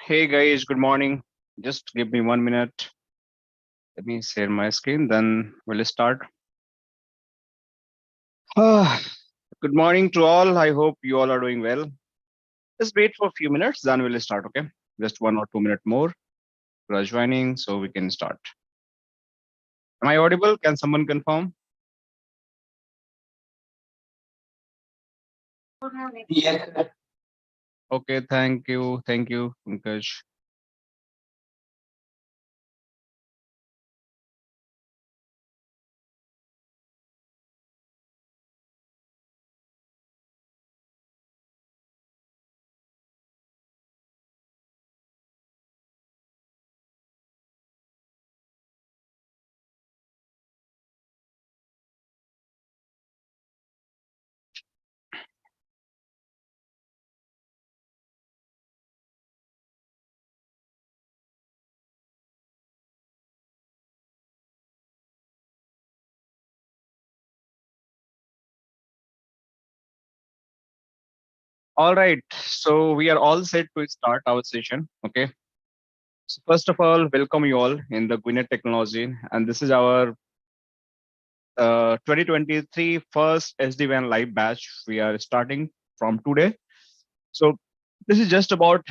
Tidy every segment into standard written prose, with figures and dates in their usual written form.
Hey guys, good morning. Just give me 1 minute. Let me share my screen, then we'll start. Good morning to all. I hope you all are doing well. Just wait for a few minutes, then we'll start, okay? Just 1 or 2 minutes more. You are joining, so we can start. Am I audible? Can someone confirm? Yes. Okay, thank you. Thank you, Pankaj. All right, so we are all set to start our session, okay? So first of all, welcome you all in the Gwinnett Technology, and this is our 2023 first SD-WAN live batch. We are starting from today. So this is just about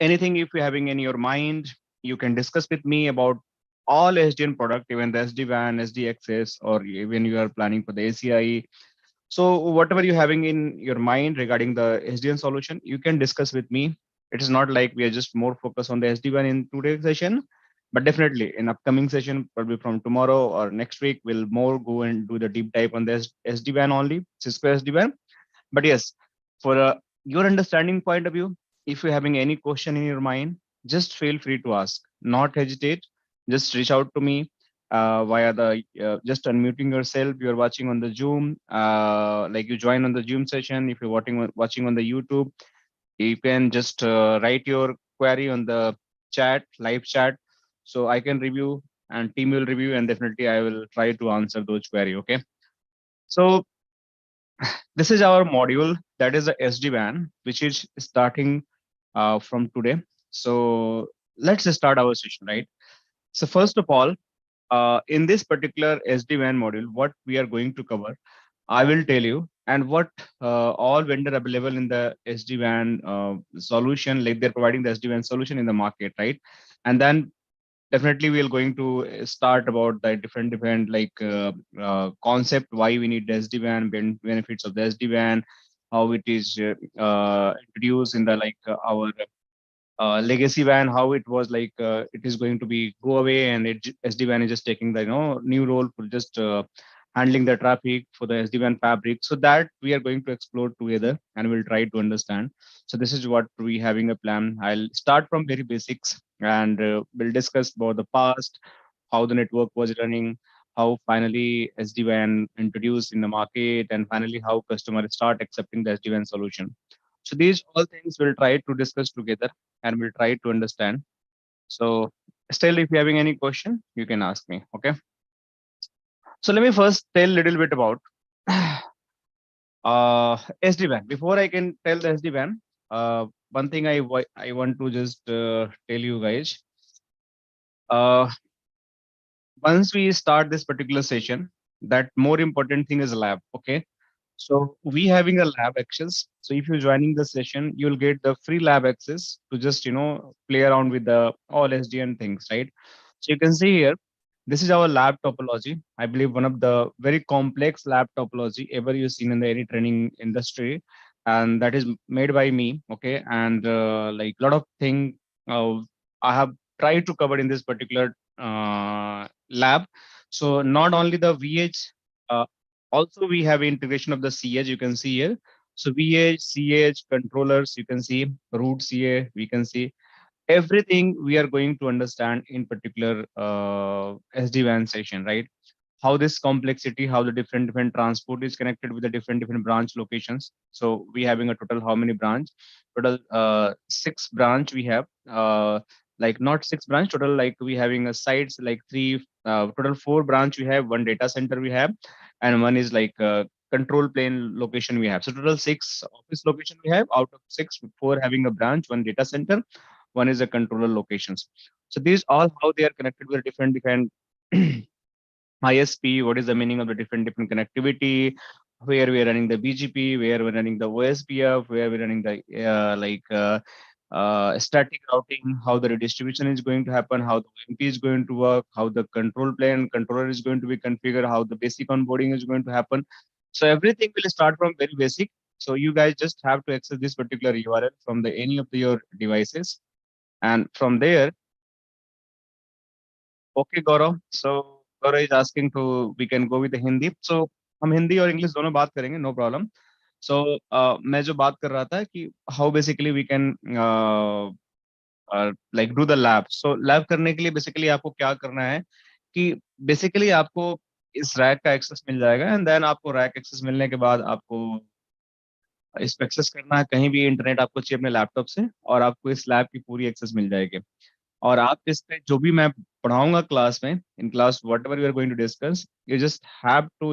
anything if you're having in your mind, you can discuss with me about all SDN product, even the SD-WAN, SDXS, or even you are planning for the ACI. So whatever you're having in your mind regarding the SDN solution, you can discuss with me. It is not like we are just more focused on the SD-WAN in today's session, but definitely in upcoming session, probably from tomorrow or next week, we'll more go and do the deep dive on the SD-WAN only, Cisco SD-WAN. But yes, for your understanding point of view, if you're having any question in your mind, just feel free to ask. Not hesitate. Just reach out to me via the just unmuting yourself. You're watching on the Zoom, like you join on the Zoom session. If you're watching on the YouTube, you can just write your query on the chat, live chat, so I can review and team will review, and definitely I will try to answer those query. Okay. So this is our module, that is the SD-WAN, which is starting from today. So let's start our session, right? So first of all, in this particular SD-WAN module, what we are going to cover, I will tell you, and what all vendor available in the SD-WAN solution, like they're providing the SD-WAN solution in the market, right? And then definitely we're going to start about the different concept, why we need the SD-WAN, benefits of the SD-WAN, how it is introduced in the our legacy WAN, how it was it is going to be go away, and SD-WAN is just taking the new role for just handling the traffic for the SD-WAN fabric. So that we are going to explore together, and we'll try to understand. So this is what we having a plan. I'll start from very basics, and we'll discuss about the past, how the network was running, how finally SD-WAN introduced in the market, and finally how customers start accepting the SD-WAN solution. So these all things we'll try to discuss together, and we'll try to understand. So still, if you're having any question, you can ask me. Okay. So let me first tell a little bit about SD-WAN. Before I can tell the SD-WAN, one thing I want to just tell you guys. Uh, Once we start this particular session, that more important thing is lab. Okay. So we having a lab access. So if you're joining the session, you'll get the free lab access to just play around with the all SDN things, right? So you can see here, this is our lab topology. I believe one of the very complex lab topology ever you've seen in the any training industry, and that is made by me. Okay, and like a lot of thing I have tried to cover in this particular lab. So not only the VH, also we have integration of the CH, you can see here. So VH, CH, controllers, you can see root CA, we can see everything we are going to understand in particular SD-WAN session, right? How this complexity, how the different transport is connected with the different branch locations. So we having a total how many branch? Total six branch we have. Like not six branch total, like we having a sites like three, total four branch we have, one data center we have, and one is like control plane location we have. So total 6 office location we have. Out of 6, 4 having a branch, 1 data center, 1 is a controller locations. So these all how they are connected with different ISP. What is the meaning of the different connectivity? Where we are running the BGP, where we're running the OSPF, where we're running the static routing, how the redistribution is going to happen, how the OMP is going to work, how the control plane controller is going to be configured, how the basic onboarding is going to happen. So everything will start from very basic. So you guys just have to access this particular URL from the any of your devices, and from there, okay, Gaurav. So Gaurav is asking to we can go with the Hindi. So हम हिंदी और English दोनों बात करेंगे, no problem. सो मैं जो बात कर रहा था कि how basically we can like do the lab. So lab करने के लिए बेसिकली आपको क्या करना है कि बेसिकली आपको इस रैक का एक्सेस मिल जाएगा, एंड देन आपको रैक एक्सेस मिलने के बाद आपको इस पे एक्सेस करना है. कहीं भी इंटरनेट आपको चाहिए अपने लैपटॉप से, और आपको इस लैब की पूरी एक्सेस मिल जाएगी. और आप इस पे जो भी मैं पढ़ाऊंगा क्लास में, in class whatever you are going to discuss, you just have to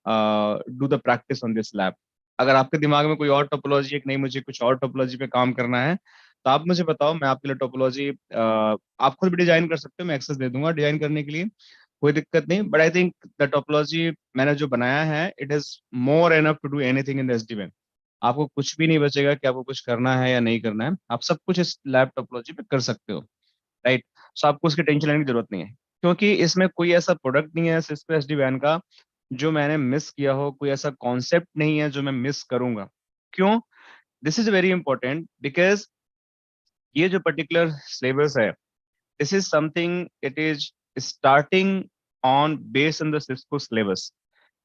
do the practice on this lab. अगर आपके दिमाग में कोई और टोपोलॉजी है कि नहीं मुझे कुछ और टोपोलॉजी पे काम करना है, तो आप मुझे बताओ, मैं आपके लिए टोपोलॉजी आप खुद भी डिजाइन कर सकते हो, मैं एक्सेस दे दूंगा डिजाइन करने के लिए, कोई दिक्कत नहीं. But I think the topology मैंने जो बनाया है, it is more enough to do anything in the SDN. आपको कुछ भी नहीं बचेगा कि आपको कुछ करना है या नहीं करना है, आप सब कुछ इस लैब टोपोलॉजी पे कर सकते हो, राइट. सो आपको उसकी टेंशन लेने की जरूरत नहीं है, क्योंकि इसमें कोई ऐसा प्रोडक्ट नहीं है सिस्को एसडी वैन का जो मैंने मिस किया हो, कोई ऐसा कॉन्सेप्ट नहीं है जो मैं मिस करूंगा. क्यों? This is very important because ये जो पर्टिकुलर सिलेबस है, this is something it is starting on based on the Cisco syllabus.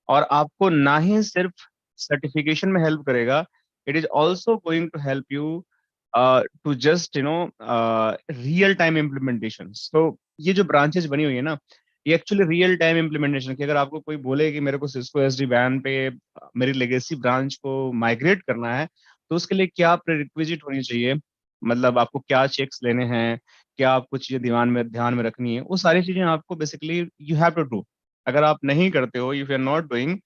और आपको ना ही सिर्फ सर्टिफिकेशन में हेल्प करेगा, it is also going to help you to just real time implementation. तो ये जो ब्रांचेस बनी हुई है ना, ये एक्चुअली रियल टाइम इम्प्लीमेंटेशन की. अगर आपको कोई बोले कि मेरे को सिस्को एसडी वैन पे मेरी लेगेसी ब्रांच को माइग्रेट करना है, तो उसके लिए क्या प्रेरिक्विजिट होनी चाहिए, मतलब आपको क्या चेक्स लेने हैं, क्या आपको चीजें ध्यान में रखनी है, वो सारी चीजें आपको basically you have to do. अगर आप नहीं करते हो, if you are not doing,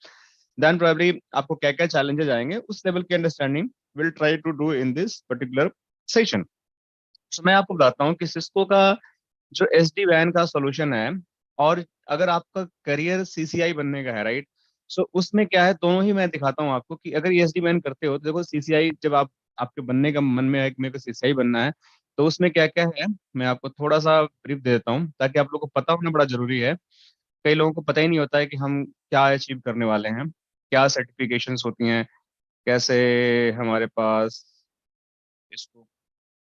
then probably आपको क्या क्या चैलेंजेस आएंगे, उस लेवल की understanding will try to do in this particular session. तो मैं आपको बताता हूँ कि सिस्को का जो एस डी वैन का सोल्यूशन है, और अगर आपका करियर सीसीआई बनने का है, राइट, सो उसमें क्या है, दोनों ही मैं दिखाता हूँ आपको कि अगर एस डी वैन करते हो तो देखो सीसीआई जब आप आपके बनने का मन में है कि मेरे को सीसीआई बनना है, तो उसमें क्या क्या है मैं आपको थोड़ा सा ब्रीफ दे देता हूँ, ताकि आप लोगों को पता होना बड़ा जरूरी है. कई लोगों को पता ही नहीं होता है कि हम क्या अचीव करने वाले हैं, क्या सर्टिफिकेशंस होती हैं, कैसे हमारे पास इसको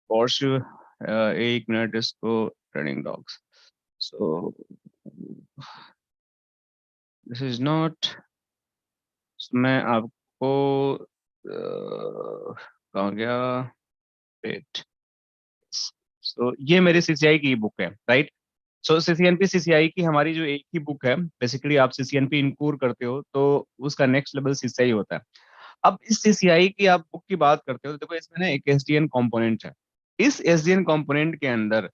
कोर्स, एक मिनट इसको training dogs. So this is not, मैं आपको कहाँ गया, वेट. सो ये मेरी सीसीआई की बुक है, राइट. सो सीसीएनपी सीसीआई की हमारी जो एक ही बुक है, बेसिकली आप सीसीएनपी इनकोर करते हो तो उसका नेक्स्ट लेवल सीसीआई होता है. अब इस सीसीआई की आप बुक की बात करते हो तो देखो इसमें ना एक एसडीएन कंपोनेंट है. इस एसडीएन कंपोनेंट के अंदर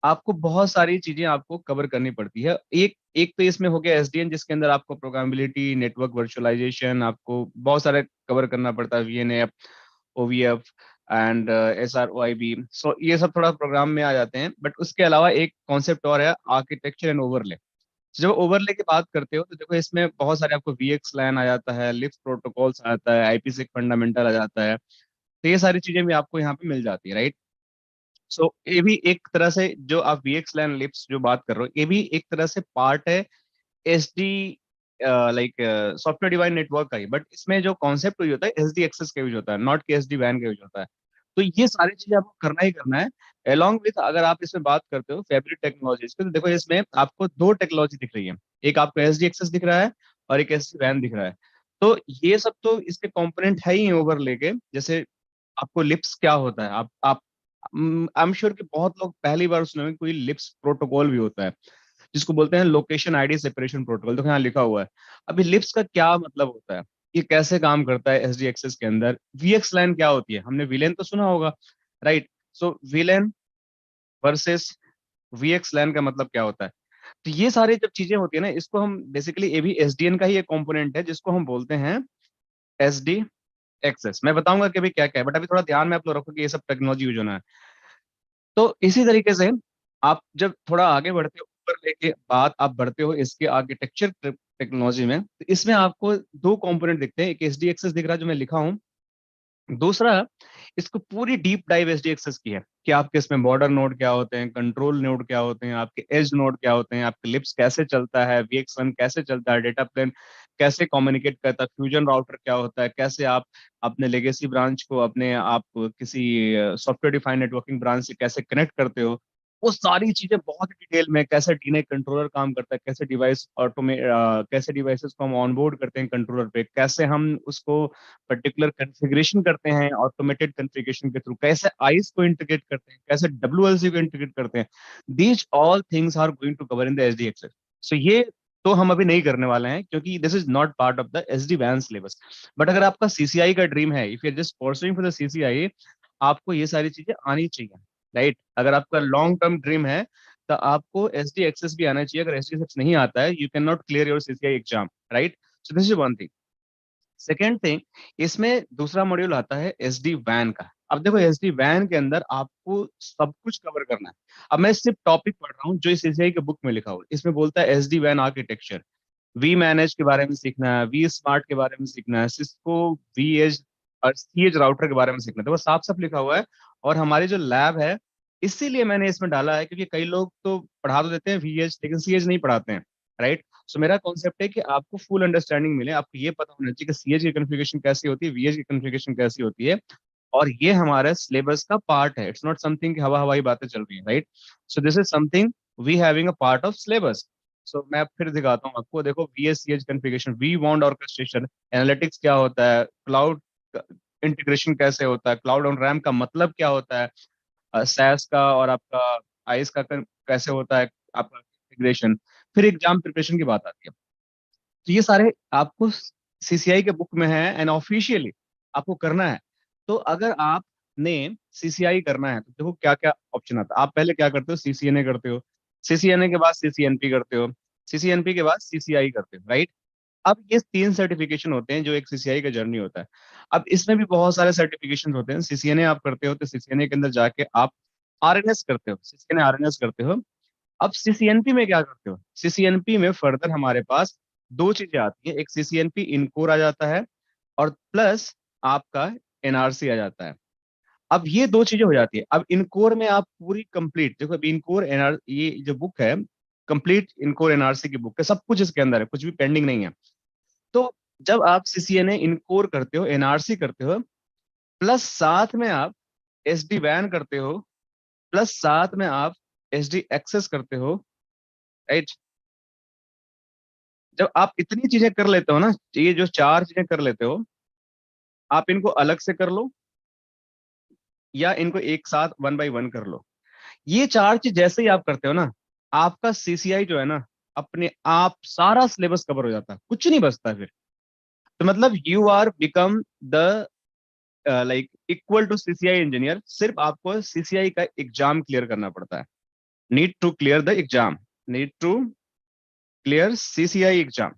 आपको बहुत सारी चीजें आपको कवर करनी पड़ती है. एक एक तो इसमें हो गया एसडीएन, जिसके अंदर आपको प्रोग्रामेबिलिटी, नेटवर्क वर्चुअलाइजेशन, आपको बहुत सारे कवर करना पड़ता है, वीएनएफ, ओवीएफ एंड एसआरओआईबी. सो ये सब थोड़ा प्रोग्राम में आ जाते हैं. बट उसके अलावा एक कॉन्सेप्ट और है, आर्किटेक्चर एंड ओवरले. जब ओवरले की बात करते हो तो देखो इसमें बहुत सारे आपको वीएक्स लैन आ जाता है, लिफ्ट प्रोटोकॉल्स आ जाता है, आईपीसी फंडामेंटल आ जाता है. तो ये सारी चीजें भी आपको यहाँ पे मिल जाती है, राइट. सो ये भी एक तरह से जो आप वीएक्स लैन लिफ्ट जो बात कर रहे हो, ये भी एक तरह से पार्ट है S D like software divide network का ही. बट इसमें जो कॉन्सेप्ट यूज होता है एस डी एक्सेस का यूज होता है, नॉट के एस डी वैन का यूज होता है. तो ये सारी चीजें आपको करना ही करना है. अलॉन्ग विथ अगर आप इसमें बात करते हो फैब्रिक टेक्नोलॉजीज पे, तो देखो इसमें आपको दो टेक्नोलॉजी दिख रही है, एक आपको एस डी एक्सेस दिख रहा है और एक एस डी वैन दिख रहा है. तो ये सब तो इसके कंपोनेंट है ही ओवर लेके. जैसे आपको लिप्स क्या होता है, आप आई एम श्योर कि बहुत लोग पहली बार सुने होंगे, कोई लिप्स प्रोटोकॉल भी होता है जिसको बोलते हैं लोकेशन आईडी सेपरेशन प्रोटोकॉल. तो यहाँ लिखा हुआ है. अभी लिप्स का क्या मतलब होता है, ये कैसे काम करता है एसडी एक्सेस के अंदर, वीएक्स लाइन क्या होती है, हमने वीलेन तो सुना होगा, राइट. सो वीलेन वर्सेस वीएक्स लाइन का मतलब क्या होता है. तो ये सारी जब चीजें होती है ना, इसको हम बेसिकली, ये भी एसडीएन का ही एक कंपोनेंट है जिसको हम बोलते हैं एस डी एक्सेस। मैं बताऊंगा कि अभी क्या क्या है, बट अभी थोड़ा ध्यान में आप लोग रखो कि ये सब टेक्नोलॉजी यूज होना है। तो इसी तरीके से आप जब थोड़ा आगे बढ़ते हो, ऊपर लेके बात आप बढ़ते हो इसके आर्किटेक्चर टेक्नोलॉजी में, तो इसमें आपको दो कंपोनेंट दिखते हैं। एक एस डी एक्सेस दिख रहा है जो मैं लिखा हूँ, दूसरा इसको पूरी डीप डाइव एसडीएक्सेस की है कि आपके इसमें बॉर्डर नोड क्या होते हैं, कंट्रोल नोड क्या होते हैं, आपके एज नोड क्या होते हैं, आपके लिप्स कैसे चलता है, वीएक्स1 कैसे चलता है, डेटा प्लेन कैसे कम्युनिकेट करता है, फ्यूजन राउटर क्या होता है, कैसे आप अपने लेगेसी ब्रांच को अपने आप किसी सॉफ्टवेयर डिफाइंड नेटवर्किंग ब्रांच से कैसे कनेक्ट करते हो, वो सारी चीजें बहुत डिटेल में, कैसे डीएनए कंट्रोलर काम करता है, कैसे डिवाइस कैसे डिवाइसेस को हम ऑनबोर्ड करते हैं कंट्रोलर पे, कैसे हम उसको पर्टिकुलर कॉन्फ़िगरेशन करते हैं ऑटोमेटेड कॉन्फ़िगरेशन के थ्रू, कैसे आईस को इंटीग्रेट करते हैं, कैसे डब्ल्यूएलसी को इंटीग्रेट करते हैं। These all things are going to cover in the SD access. So ये तो हम अभी नहीं करने वाले हैं क्योंकि this is not part of the SD वैन सिलेबस। बट अगर आपका सीसीआई का ड्रीम है, if you are just pursuing for the CCI, आपको ये सारी चीजें आनी चाहिए, राइट? अगर आपका लॉन्ग टर्म ड्रीम है तो आपको एस डी एक्सेस भी आना चाहिए। अगर एस डी एक्सेस नहीं आता है, you can not clear your CCI exam, right? So this is one thing. Second thing, इसमें दूसरा मॉड्यूल आता है एस डी वैन का। अब देखो, एस डी वैन के अंदर आपको सब कुछ कवर करना है। अब मैं सिर्फ टॉपिक पढ़ रहा हूँ जो इस सीसीआई के बुक में लिखा हुआ है। इसमें बोलता है एस डी वैन आर्किटेक्चर, वी मैनेज के बारे में सीखना है, वी स्मार्ट के बारे में सीखना है, सिस्को वी एज और सी एज राउटर के बारे में सीखना है। तो वो साफ साफ लिखा हुआ है। और हमारी जो लैब है, इसीलिए मैंने इसमें डाला है क्योंकि कई लोग तो पढ़ा तो देते हैं वी एज लेकिन सी एज नहीं पढ़ाते हैं, राइट? सो मेरा कॉन्सेप्ट है कि आपको फुल अंडरस्टैंडिंग मिले, आपको ये पता होना चाहिए कि सी एज की कन्फिगरेशन कैसी होती है, वी एज की कन्फिगरेशन कैसी होती है। और ये हमारे सिलेबस का पार्ट है, इट्स नॉट समथिंग कि हवा हवाई बातें चल रही है, right? So this is something we having a part of syllabus. So मैं फिर दिखाता हूँ आपको। देखो, वीएससीएच configuration, we want orchestration, analytics क्या होता है, क्लाउड इंटीग्रेशन कैसे होता है, क्लाउड ऑन रैम का मतलब क्या होता है, सैस का और आपका आइस का कैसे होता है आपका इंटीग्रेशन। फिर एग्जाम प्रिपरेशन की बात आती है। तो ये सारे आपको सीसीआई के बुक में है एंड ऑफिशियली आपको करना है। तो अगर आपने सीसीआई करना है तो देखो क्या क्या ऑप्शन आता है। आप पहले क्या करते हो, सीसीएनए करते हो, सीसीएनए के बाद सीसीएनपी करते हो, सीसीएनपी के बाद सीसीआई करते हो, राइट? अब ये तीन सर्टिफिकेशन होते हैं जो एक सीसीआई का जर्नी होता है। अब इसमें भी बहुत सारे सर्टिफिकेशन होते हैं। सीसीएनए आप करते हो तो सीसीएनए के अंदर जाके आप आरएनएस करते हो, सीसीएनए आरएनएस करते हो। अब सीसीएनपी में क्या करते हो, सीसीएनपी में फर्दर हमारे पास दो चीजें आती है, एक सीसीएनपी इनकोर आ जाता है और प्लस आपका एनआरसी आ जाता है। अब ये दो चीजें हो जाती है। अब इनकोर में आप पूरी कंप्लीट देखो, अभी इनकोर एनआर ये जो बुक है, कंप्लीट इनकोर एनआरसी की बुक है, सब कुछ इसके अंदर है, कुछ भी पेंडिंग नहीं है। तो जब आप सीसीएनए इनकोर करते हो, एनआरसी करते हो, प्लस साथ में आप एसडी वैन करते हो, प्लस साथ में आप एसडी एक्सेस करते हो, राइट? जब आप इतनी चीजें कर लेते हो ना, ये जो चार चीजें कर लेते हो, आप इनको अलग से कर लो या इनको एक साथ वन बाय वन कर लो। ये चार चीज जैसे ही आप करते हो ना, आपका सीसीआई जो है ना, अपने आप सारा सिलेबस कवर हो जाता है, कुछ नहीं बचता फिर। तो मतलब you are become the like equal to CCI engineer. सिर्फ आपको सीसीआई का एग्जाम क्लियर करना पड़ता है। Need to clear the exam, need to clear CCI exam.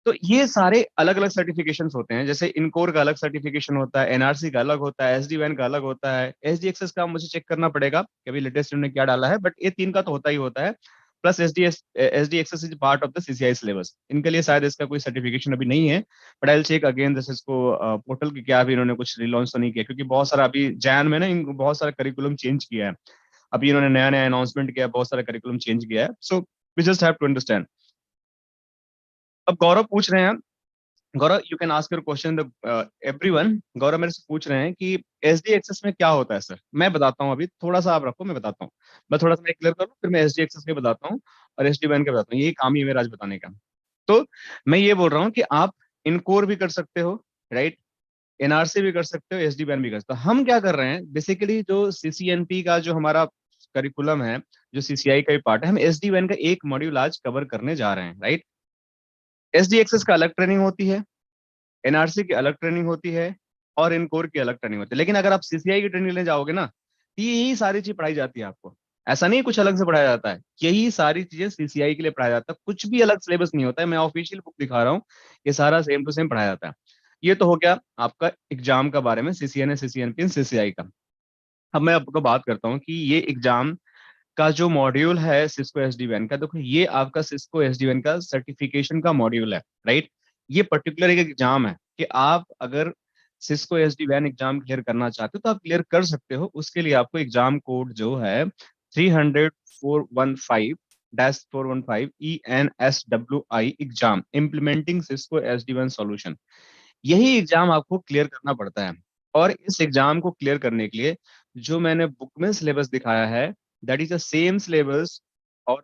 तो ये सारे अलग अलग सर्टिफिकेशंस होते हैं। जैसे इनकोर का अलग सर्टिफिकेशन होता है, एनआरसी का अलग होता है, एसडी वैन का अलग होता है, एसडी एक्सेस का मुझे चेक करना पड़ेगा कि अभी लेटेस्ट इन्होंने क्या डाला है, बट ये तीन का तो होता ही होता है। Plus SD access is part of the CCI syllabus. इनके लिए शायद इसका कोई सर्टिफिकेशन अभी नहीं है, but I will check again this इसको पोर्टल की क्या अभी इन्होंने कुछ रिलॉन्च तो नहीं किया, क्योंकि बहुत सारा अभी जैन में ना इनको बहुत सारा करिकुलम चेंज किया है। अभी इन्होंने नया नया अनाउंसमेंट किया है, बहुत सारा करिकुलम चेंज किया है। So we just have to understand. अब गौरव पूछ रहे हैं, Gaurav you can ask your question the everyone. Gaurav मेरे से पूछ रहे हैं कि एसडी एक्सेस में क्या होता है सर। मैं बताता हूँ, अभी थोड़ा सा आप रखो, मैं बताता हूँ। मैं थोड़ा सा मैं क्लियर कर लूँ, फिर मैं एसडी एक्सेस के बताता हूँ और एसडी वैन के बताता हूँ। यही काम ही है मेरा आज बताने का। तो मैं ये बोल रहा हूँ कि आप इनकोर भी कर सकते हो, राइट? एनआरसी भी कर सकते हो, एसडी वैन भी कर सकते हो। हम क्या कर रहे हैं, बेसिकली जो सीसीएनपी का जो हमारा करिकुलम है, जो सीसीआई का भी पार्ट है, हम एसडी वैन का एक मॉड्यूल आज कवर करने जा रहे हैं, राइट? एसडी एक्सेस का अलग ट्रेनिंग होती है, एनआरसी की अलग ट्रेनिंग होती है और इनकोर की अलग ट्रेनिंग होती है। लेकिन अगर आप सीसीआई की ट्रेनिंग लेने जाओगे ना, तो यही सारी चीज पढ़ाई जाती है आपको। ऐसा नहीं कुछ अलग से पढ़ाया जाता है, यही सारी चीजें सीसीआई के लिए पढ़ाया जाता है, कुछ भी अलग सिलेबस नहीं होता है। मैं ऑफिशियल बुक दिखा रहा हूँ, ये सारा सेम टू सेम पढ़ाया जाता है। ये तो हो गया आपका एग्जाम का बारे में, सीसीएन, सीसीएनपी, सीसीआई का। अब मैं आपको बात करता हूँ कि ये एग्जाम का जो मॉड्यूल है सिस्को एसडीवैन का, देखो ये आपका सिस्को एसडीवैन का सर्टिफिकेशन का मॉड्यूल है, राइट। ये पर्टिकुलर एक एग्जाम है कि आप अगर सिस्को एसडीवैन एग्जाम क्लियर करना चाहते हो तो आप क्लियर कर सकते हो। उसके लिए आपको एग्जाम कोड जो है 300,415-415 एग्जाम इम्प्लीमेंटिंग सिस्को एसडीवैन सॉल्यूशन, यही एग्जाम आपको क्लियर करना पड़ता है। और इस एग्जाम को क्लियर करने के लिए जो मैंने बुक में सिलेबस दिखाया है, that is the same syllabus. और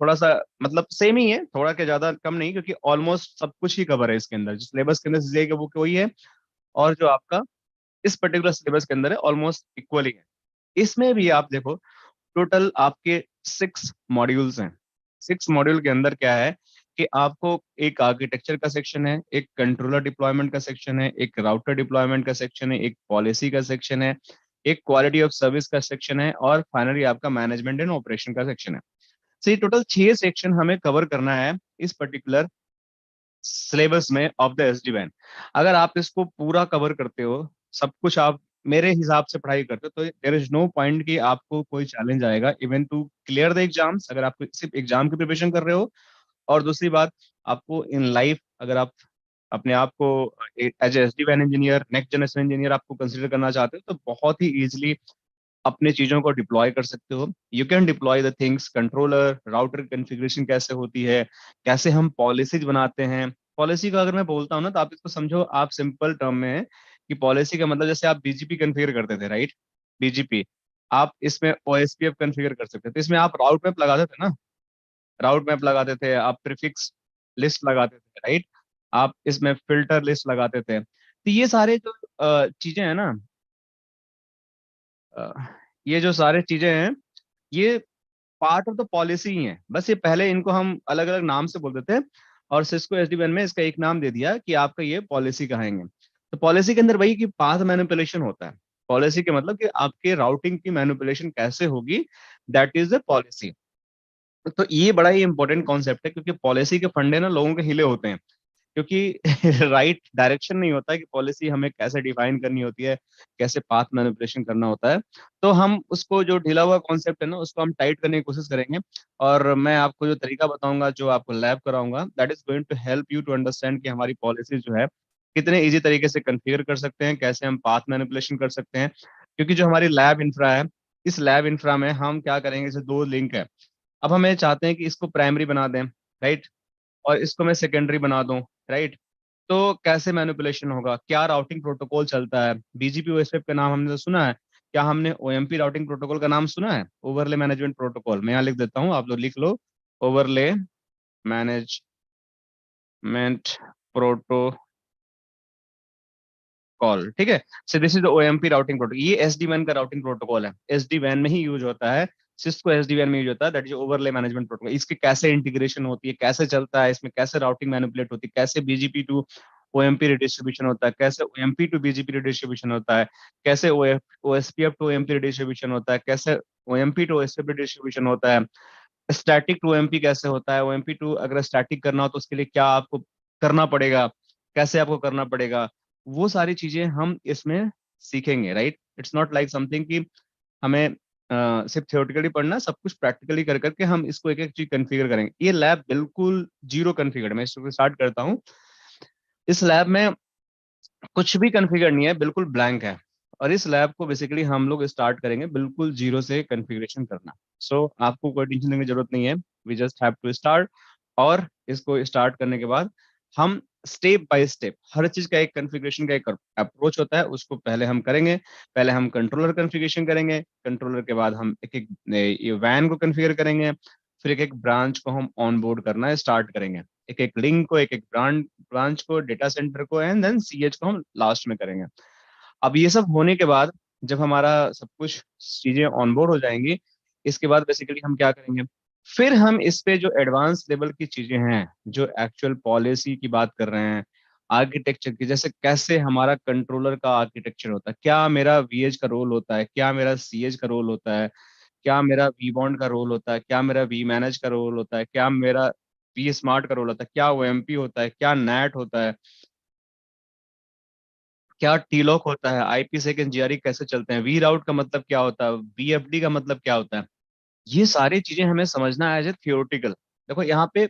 थोड़ा सा मतलब सेम ही है, थोड़ा के ज्यादा कम नहीं, क्योंकि ऑलमोस्ट सब कुछ ही कवर है इसके अंदर, जो सिलेबस के अंदर सीजीआई का बुक वही है, और जो आपका इस पर्टिकुलर सिलेबस के अंदर है ऑलमोस्ट इक्वल ही है। इसमें भी आप देखो टोटल आपके 6 मॉड्यूल्स हैं। 6 मॉड्यूल के अंदर क्या है कि आपको एक आर्किटेक्चर का सेक्शन है, एक कंट्रोलर डिप्लॉयमेंट का सेक्शन है, एक राउटर डिप्लॉयमेंट का सेक्शन है, एक पॉलिसी का सेक्शन है, एक क्वालिटी ऑफ सर्विस का सेक्शन है, और फाइनली आपका मैनेजमेंट एंड ऑपरेशन का सेक्शन है। तो ये टोटल 6 सेक्शन हमें कवर करना है इस पर्टिकुलर सिलेबस में ऑफ द एसडी। अगर आप इसको पूरा कवर करते हो, सब कुछ आप मेरे हिसाब से पढ़ाई करते हो, तो देयर इज नो पॉइंट कि आपको कोई चैलेंज आएगा even to clear the exams, अगर आप सिर्फ एग्जाम की प्रिपरेशन कर रहे हो। और दूसरी बात, आपको इन लाइफ अगर आप अपने आप को एज एस डी वैन इंजीनियर, नेक्स्ट जनरेशन इंजीनियर आपको कंसिडर करना चाहते हो, तो बहुत ही इजिली अपने चीजों को डिप्लॉय कर सकते हो। You can deploy the things, controller router configuration कैसे होती है, कैसे हम पॉलिसीज बनाते हैं। पॉलिसी का अगर मैं बोलता हूँ ना, तो आप इसको समझो, आप सिंपल टर्म में है कि पॉलिसी का मतलब जैसे आप बीजीपी कॉन्फ़िगर करते थे, राइट। बीजीपी आप इसमें ओएसपीएफ कॉन्फ़िगर कर सकते थे, तो इसमें आप राउट मैप लगाते थे ना, राउट मैप लगाते थे, आप प्रीफिक्स लिस्ट लगाते थे, राइट। आप इसमें फिल्टर लिस्ट लगाते थे। तो ये सारे जो चीजें हैं ना, अ, ये जो सारे चीजें हैं, ये पार्ट ऑफ द पॉलिसी ही है। बस ये पहले इनको हम अलग अलग नाम से बोलते थे, और सिस्को एसडीएन में इसका एक नाम दे दिया कि आपका ये पॉलिसी कहेंगे। तो पॉलिसी के अंदर वही कि पाथ मैनिपुलेशन होता है। पॉलिसी के मतलब कि आपके राउटिंग की मैनिपुलेशन कैसे होगी, दैट इज द पॉलिसी। तो ये बड़ा ही इंपॉर्टेंट कॉन्सेप्ट है, क्योंकि पॉलिसी के फंडे ना लोगों के हिले होते हैं, क्योंकि राइट डायरेक्शन नहीं होता है कि पॉलिसी हमें कैसे डिफाइन करनी होती है, कैसे पाथ मैनिपुलेशन करना होता है। तो हम उसको जो ढीला हुआ कॉन्सेप्ट है ना, उसको हम टाइट करने की कोशिश करेंगे। और मैं आपको जो तरीका बताऊंगा, जो आपको लैब कराऊंगा, that is going to help you to understand कि हमारी पॉलिसी जो है कितने इजी तरीके से कन्फिगर कर सकते हैं, कैसे हम पाथ मैनिपुलेशन कर सकते हैं। क्योंकि जो हमारी लैब इंफ्रा है, इस लैब इंफ्रा में हम क्या करेंगे, जैसे 2 लिंक है, अब हमें चाहते हैं कि इसको प्राइमरी बना दें, राइट, और इसको मैं सेकेंडरी बना दूं, राइट। तो कैसे मैनिपुलेशन होगा, क्या राउटिंग प्रोटोकॉल चलता है, बीजीपी ओएसपीएफ का नाम हमने तो सुना है, क्या हमने ओएमपी राउटिंग प्रोटोकॉल का नाम सुना है, ओवरले मैनेजमेंट प्रोटोकॉल। मैं यहाँ लिख देता हूँ, आप लोग लिख लो, ओवरले मैनेजमेंट प्रोटोकॉल, ठीक है। सो this is OMP routing protocol, ये एसडी वैन का राउटिंग प्रोटोकॉल है, एसडी वैन में ही यूज होता है, सिस्को एसडी वैन में यूज होता है, that is overlay management protocol. इसकी कैसे इंटीग्रेशन होती है, कैसे चलता है, इसमें कैसे राउटिंग मैनिपुलेट होती है, कैसे बीजीपी टू ओएमपी रिडिस्ट्रीब्यूशन होता है, कैसे ओएमपी टू बीजीपी रिडिस्ट्रीब्यूशन होता है, कैसे ओएसपीएफ टू ओएमपी रिडिस्ट्रीब्यूशन होता है, कैसे ओएमपी टू ओएसपीएफ रिडिस्ट्रीब्यूशन होता है, स्टैटिक टू ओएमपी कैसे होता है, ओएमपी टू अगर स्टैटिक करना हो तो उसके लिए क्या आपको करना पड़ेगा, कैसे आपको करना पड़ेगा, वो सारी चीजें हम इसमें सीखेंगे, right. It's not like something कि हमें सिर्फ थियोरेटिकली पढ़ना, सब कुछ प्रैक्टिकली कर करके हम इसको एक एक चीज कन्फिगर करेंगे। ये लैब बिल्कुल जीरो कन्फिगर, मैं इसको स्टार्ट करता हूँ। इस लैब में कुछ भी कन्फिगर नहीं है, बिल्कुल ब्लैंक है। और इस लैब को बेसिकली हम लोग स्टार्ट करेंगे बिल्कुल जीरो से कन्फिग्रेशन करना। सो आपको कोई टेंशन लेने की जरूरत नहीं है, we just have to start. और इसको स्टार्ट करने के बाद हम स्टेप बाय स्टेप, हर चीज का एक कन्फिग्रेशन का एक अप्रोच होता है, उसको पहले हम करेंगे। पहले हम कंट्रोलर कन्फिग्रेशन करेंगे, कंट्रोलर के बाद हम एक एक वैन को कन्फिगर करेंगे, फिर एक एक ब्रांच को हम ऑन बोर्ड करना स्टार्ट करेंगे, एक एक लिंक को, एक एक ब्रांच को, डेटा सेंटर को, एंड देन सीएच को हम लास्ट में करेंगे। अब ये सब होने के बाद जब हमारा सब कुछ चीजें ऑनबोर्ड हो जाएंगी, इसके बाद बेसिकली हम क्या करेंगे, फिर हम इस पे जो एडवांस लेवल की चीजें हैं, जो एक्चुअल पॉलिसी की बात कर रहे हैं, आर्किटेक्चर की, जैसे कैसे हमारा कंट्रोलर का आर्किटेक्चर होता है, क्या मेरा वीएच का रोल होता है, क्या मेरा सीएच का रोल होता है, क्या मेरा वी बॉन्ड का रोल होता है, क्या मेरा वी मैनेज का रोल होता है, क्या मेरा वी स्मार्ट का रोल होता है, क्या ओएमपी होता है, क्या नैट होता है, क्या टीलॉक होता है, आईपी सेकंड जीआरई कैसे चलते हैं, वी राउट का मतलब क्या होता है, वीएफडी का मतलब क्या होता है। ये सारी चीजें हमें समझना है एज ए थियोरटिकल। देखो यहाँ पे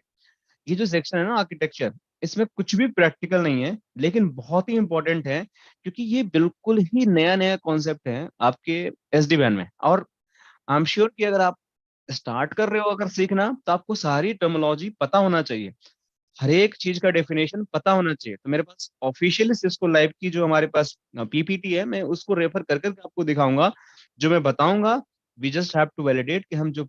ये जो सेक्शन है ना आर्किटेक्चर, इसमें कुछ भी प्रैक्टिकल नहीं है, लेकिन बहुत ही इंपॉर्टेंट है, क्योंकि ये बिल्कुल ही नया नया कॉन्सेप्ट है आपके एसडी वैन में। और आई एम श्योर कि अगर आप स्टार्ट कर रहे हो अगर सीखना, तो आपको सारी टर्मिनोलॉजी पता होना चाहिए, हर एक चीज का डेफिनेशन पता होना चाहिए। तो मेरे पास ऑफिशियली सिस्को लाइव की जो हमारे पास पीपीटी है, मैं उसको रेफर कर करके आपको दिखाऊंगा, जो मैं बताऊंगा। We just have to validate कि हम जो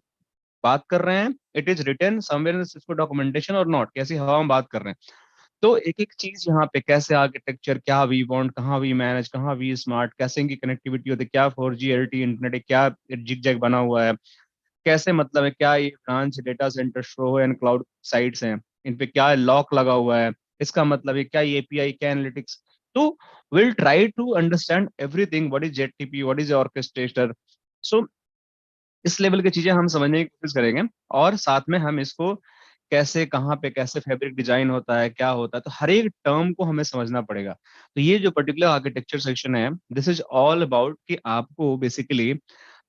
बात कर रहे हैं it is written somewhere in Cisco documentation और नॉट, कैसी हवा हम बात कर रहे हैं। तो एक एक चीज यहाँ पे, कैसे आर्किटेक्चर, क्या वी बॉन्ड, कहाँ वी मैनेज, कहाँ वी स्मार्ट, कैसे इनकी कनेक्टिविटी होती है, क्या 4G LTE इंटरनेट है, क्या जिग जैग बना हुआ है, कैसे मतलब है, क्या ये branch data centre show and cloud sites हैं, इन पे क्या लॉक लगा हुआ है, इसका मतलब है क्या ये एपीआई, क्या एनालिटिक्स। तो will try to understand everything, what is JTP, what is orchestrator. So इस लेवल की चीजें हम समझने की कोशिश करेंगे, और साथ में हम इसको कैसे, कहाँ पे कैसे फैब्रिक डिजाइन होता है, क्या होता है, तो हर एक टर्म को हमें समझना पड़ेगा। तो ये जो पर्टिकुलर आर्किटेक्चर सेक्शन है, दिस इज ऑल अबाउट कि आपको basically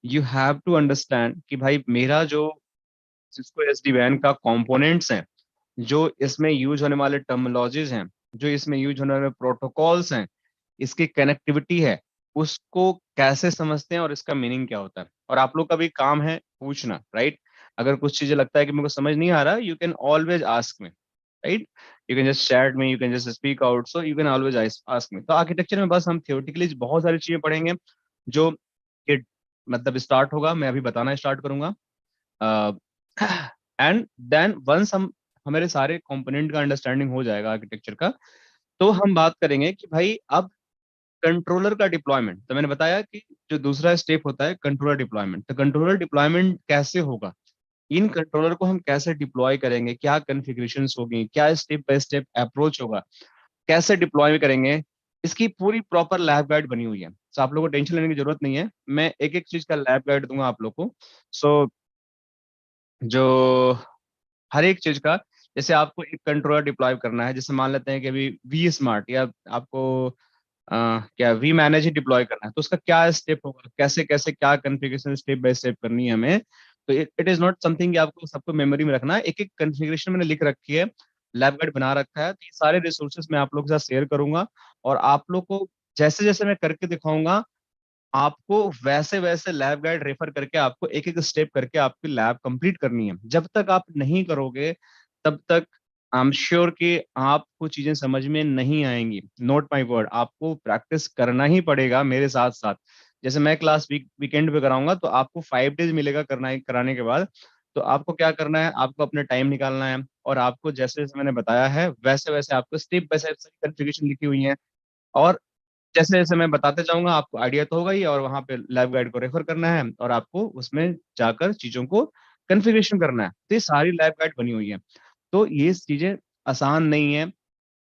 you have to understand कि भाई मेरा जो सिस्को एसडी वैन का कंपोनेंट्स हैं, जो इसमें यूज होने वाले टर्मिनोलॉजीज हैं, जो इसमें यूज होने वाले प्रोटोकॉल्स हैं, इसकी कनेक्टिविटी है, उसको कैसे समझते हैं और इसका मीनिंग क्या होता है। और आप लोग का भी काम है पूछना, राइट। अगर कुछ चीजें लगता है कि मेरे को समझ नहीं आ रहा, you can always ask me, right. You can just chat me, you can just speak out, so you can always ask me. तो आर्किटेक्चर में बस हम थियोरेटिकली बहुत सारी चीजें पढ़ेंगे, जो कि मतलब स्टार्ट होगा, मैं अभी बताना स्टार्ट करूंगा। एंड देन वंस हम हमारे सारे कंपोनेंट का अंडरस्टैंडिंग हो जाएगा आर्किटेक्चर का, तो हम बात करेंगे कि भाई अब कंट्रोलर का डिप्लॉयमेंट। तो मैंने बताया कि जो दूसरा स्टेप होता है कंट्रोलर डिप्लॉयमेंट, तो कंट्रोलर डिप्लॉयमेंट कैसे होगा, इन कंट्रोलर को हम कैसे डिप्लॉय करेंगे, क्या कॉन्फ़िगरेशंस होगी, क्या स्टेप बाय स्टेप अप्रोच होगा, कैसे डिप्लॉय करेंगे, इसकी पूरी प्रॉपर लैब गाइड बनी हुई है। सो आप लोगों को टेंशन लेने की जरूरत नहीं है, मैं एक एक चीज का लैब गाइड दूंगा आप लोग को। सो जो हर एक चीज का, जैसे आपको एक कंट्रोलर डिप्लॉय करना है, जैसे मान लेते हैं कि अभी वी स्मार्ट, या आपको क्या वी मैनेज ही डिप्लॉय करना है, तो उसका क्या स्टेप होगा, कैसे कैसे क्या कॉन्फ़िगरेशन स्टेप बाय स्टेप करनी है हमें। तो इट इज नॉट समथिंग कि आपको सबको मेमोरी में रखना है, एक एक कॉन्फ़िगरेशन मैंने लिख रखी है, लैब गाइड बना रखा है। तो ये सारे रिसोर्सेज मैं आप लोग के साथ शेयर करूंगा, और आप लोग को जैसे जैसे मैं करके दिखाऊंगा, आपको वैसे वैसे लैब गाइड रेफर करके आपको एक एक स्टेप करके आपकी लैब कंप्लीट करनी है। जब तक आप नहीं करोगे, तब तक आई एम श्योर कि आपको चीजें समझ में नहीं आएंगी। नोट माय वर्ड, आपको प्रैक्टिस करना ही पड़ेगा मेरे साथ साथ। जैसे मैं क्लास वीकेंड पे कराऊंगा, तो आपको 5 डेज मिलेगा करना, कराने के बाद। तो आपको क्या करना है, आपको अपने टाइम निकालना है, और आपको जैसे जैसे मैंने बताया है वैसे वैसे आपको स्टेप बाय स्टेप सारी कॉन्फ़िगरेशन लिखी हुई है, और जैसे जैसे मैं बताते जाऊंगा आपको आइडिया तो होगा ही, और वहां पे लाइव गाइड को रेफर करना है, और आपको उसमें जाकर चीजों को कन्फिग्रेशन करना है। तो ये सारी लाइव गाइड बनी हुई है। तो ये चीजें आसान नहीं है,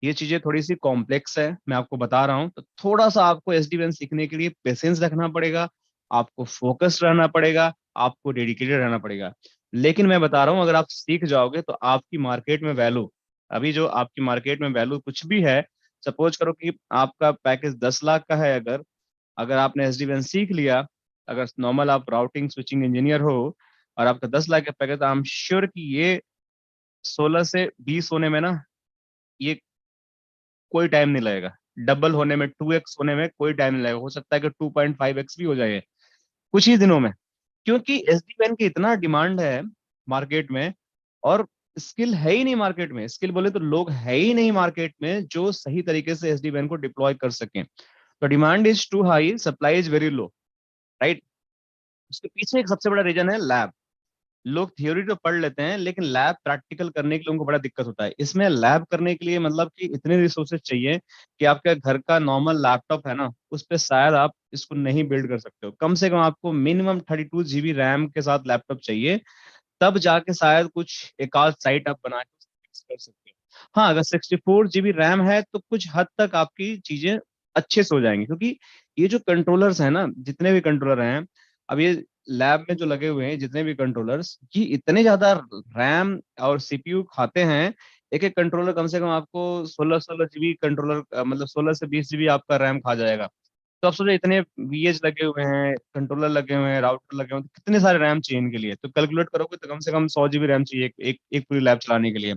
ये चीजें थोड़ी सी कॉम्प्लेक्स है, मैं आपको बता रहा हूँ। तो थोड़ा सा आपको एसडीएन सीखने के लिए पेशेंस रखना पड़ेगा, आपको फोकस रहना पड़ेगा, आपको डेडिकेटेड रहना पड़ेगा। लेकिन मैं बता रहा हूँ, अगर आप सीख जाओगे तो आपकी मार्केट में वैल्यू, अभी जो आपकी मार्केट में वैल्यू कुछ भी है, सपोज करो कि आपका पैकेज 10 लाख का है, अगर अगर आपने एसडीएन सीख लिया, अगर नॉर्मल आप राउटिंग स्विचिंग इंजीनियर हो, और आपका 10 लाख का पैकेज, आई एम श्योर कि ये 16 से 20 होने में ना, ये कोई टाइम नहीं लगेगा। डबल होने में, 2x होने में कोई टाइम नहीं लगेगा, हो सकता है कि 2.5x भी हो जाए कुछ ही दिनों में। क्योंकि एसडी की इतना डिमांड है मार्केट में, और स्किल है ही नहीं मार्केट में, स्किल बोले तो लोग है ही नहीं मार्केट में जो सही तरीके से एसडी को डिप्लॉय कर सकें। तो demand is too high, supply is very low, right. उसके पीछे एक सबसे बड़ा रीजन है लैब। लोग थ्योरी तो पढ़ लेते हैं, लेकिन लैब प्रैक्टिकल करने के लिए उनको बड़ा दिक्कत होता है। इसमें लैब करने के लिए मतलब कि इतने रिसोर्सेज चाहिए कि आपके घर का नॉर्मल लैपटॉप है ना, उस पर शायद आप इसको नहीं बिल्ड कर सकते हो। कम से कम आपको मिनिमम 32 GB रैम के साथ लैपटॉप चाहिए, तब जाके शायद कुछ एक आध साइट आप बना के कर सकते हो। हाँ, अगर 64 GB रैम है तो कुछ हद तक आपकी चीजें अच्छे से हो जाएंगी, क्योंकि ये जो कंट्रोलर्स है ना, जितने भी कंट्रोलर हैं, अब ये लैब में जो लगे हुए हैं जितने भी कंट्रोलर्स, ये इतने ज्यादा रैम और सीपीयू खाते हैं। एक एक कंट्रोलर कम से कम आपको 16 16 जीबी कंट्रोलर, मतलब 16 से 20 जीबी आपका रैम खा जाएगा। तो आप सोचो इतने वीएच लगे हुए हैं, कंट्रोलर लगे हुए हैं, राउटर लगे हुए हैं, तो कितने सारे रैम चाहिए इनके लिए? तो कैलकुलेट करोगे तो कम से कम 100 जीबी रैम चाहिए एक पूरी लैब चलाने के लिए।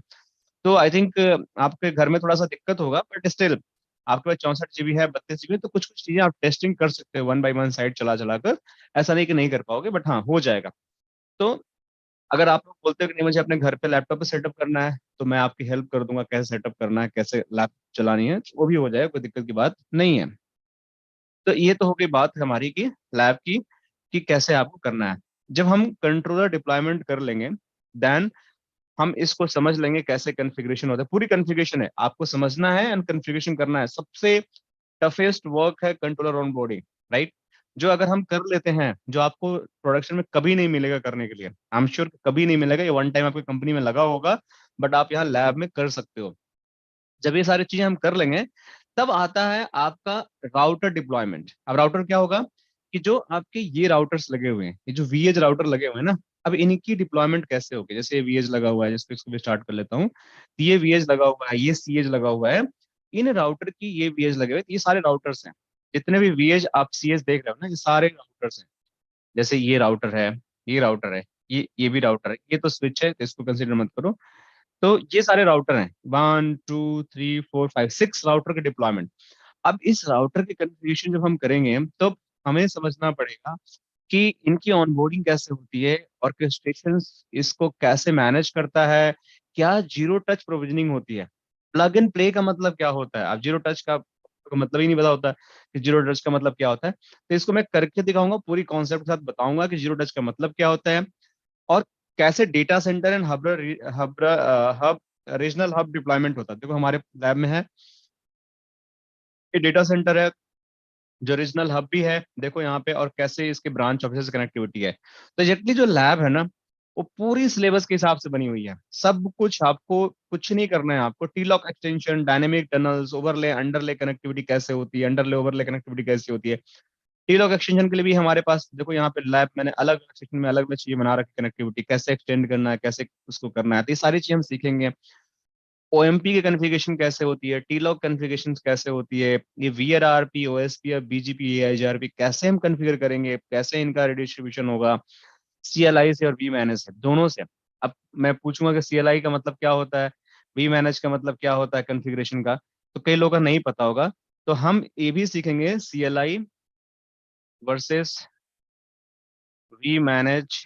तो आई थिंक आपके घर में थोड़ा सा दिक्कत होगा, बट स्टिल आपके पास 64 जीबी है, 32 जीबी, तो कुछ कुछ चीजें आप टेस्टिंग कर सकते हो वन बाय वन साइड चला चला कर। ऐसा नहीं कि नहीं कर पाओगे, बट हाँ हो जाएगा। तो अगर आप लोग बोलते हो कि नहीं मुझे अपने घर पे लैपटॉप पे सेटअप करना है, तो मैं आपकी हेल्प कर दूंगा कैसे सेटअप करना है, कैसे लैप चलानी है, वो भी हो जाएगा, कोई दिक्कत की बात नहीं है। तो ये तो हो गई बात हमारी की लैब की, कि कैसे आपको करना है। जब हम कंट्रोलर डिप्लॉयमेंट कर लेंगे, देन हम इसको समझ लेंगे कैसे कॉन्फ़िगरेशन होता है। पूरी कॉन्फ़िगरेशन है, आपको समझना है एंड कॉन्फ़िगरेशन करना है। सबसे टफेस्ट वर्क है कंट्रोलर ऑन बॉडी, राइट? जो अगर हम कर लेते हैं, जो आपको प्रोडक्शन में कभी नहीं मिलेगा करने के लिए, आई एम श्योर कभी नहीं मिलेगा, ये वन टाइम आपकी कंपनी में लगा होगा, बट आप यहाँ लैब में कर सकते हो। जब ये सारी चीजें हम कर लेंगे, तब आता है आपका राउटर डिप्लॉयमेंट। अब राउटर क्या होगा, कि जो आपके ये राउटर्स लगे हुए हैं, ये जो वीएज राउटर लगे हुए हैं ना, अब इनकी डिप्लॉयमेंट कैसे होगी? जैसे ये वीएज लगा हुआ है, जिसको इसको भी स्टार्ट कर लेता हूँ। तो ये वीएज लगा हुआ है, ये सीएज लगा हुआ है, इन राउटर की ये वीएज लगे हुए हैं, ये सारे राउटर्स हैं। जितने भी वीएज आप सीएज देख रहे हो ना, ये सारे राउटर्स हैं। जैसे ये राउटर है, ये राउटर है, ये भी राउटर है, ये तो स्विच है, तो इसको कंसिडर मत करो। तो ये सारे राउटर हैं, 1 2 3 4 5 6 राउटर के डिप्लॉयमेंट। अब इस राउटर के कॉन्फ़िगरेशन जब हम करेंगे, तो हमें समझना पड़ेगा कि इनकी ऑनबोर्डिंग कैसे होती है, ऑर्केस्ट्रेशन इसको कैसे मैनेज करता है, क्या जीरो टच प्रोविजनिंग होती है, प्लग एंड प्ले का मतलब क्या होता है। अब जीरो टच का मतलब ही नहीं पता होता कि जीरो टच का मतलब क्या होता है। तो इसको मैं करके दिखाऊंगा, पूरी कॉन्सेप्ट के साथ बताऊंगा कि जीरो टच का मतलब क्या होता है, और कैसे data centre and hub hub hub regional hub deployment होता है। देखो हमारे लैब में है, ये डेटा सेंटर है, जो रीजनल हब भी है देखो यहाँ पे, और कैसे इसके ब्रांच ऑफिस से कनेक्टिविटी है। तो एग्जैक्टली जो लैब है ना, वो पूरी सिलेबस के हिसाब से बनी हुई है। सब कुछ आपको, कुछ नहीं करना है आपको। T lock extension, dynamic tunnels, overlay अंडरले connectivity कैसे होती है, अंडरले ओवरले कनेक्टिविटी कैसे होती है। टी लॉक एक्सटेंशन के लिए भी हमारे पास देखो यहाँ पे लैब मैंने अलग अलग सेक्शन में अलग अलग चीजें बना रखी, कनेक्टिविटी कैसे एक्सटेंड करना है, कैसे उसको करना है, तो ये सारी चीजें हम सीखेंगे। ओएमपी की कॉन्फ़िगरेशन कैसे होती है, टी लॉक कॉन्फ़िगरेशन कैसे होती है, ये वीआरआरपी, ओएसपी और बीजीपी, एआईजीआरपी कैसे हम कॉन्फ़िगर करेंगे, कैसे इनका डिस्ट्रीब्यूशन होगा, सीएलआई से और वी मैनेज से, दोनों से। अब मैं पूछूंगा कि सीएलआई का मतलब क्या होता है, वी मैनेज का मतलब क्या होता है कॉन्फ़िगरेशन का, तो कई लोगों को नहीं पता होगा। तो हम ये भी सीखेंगे CLI versus vManage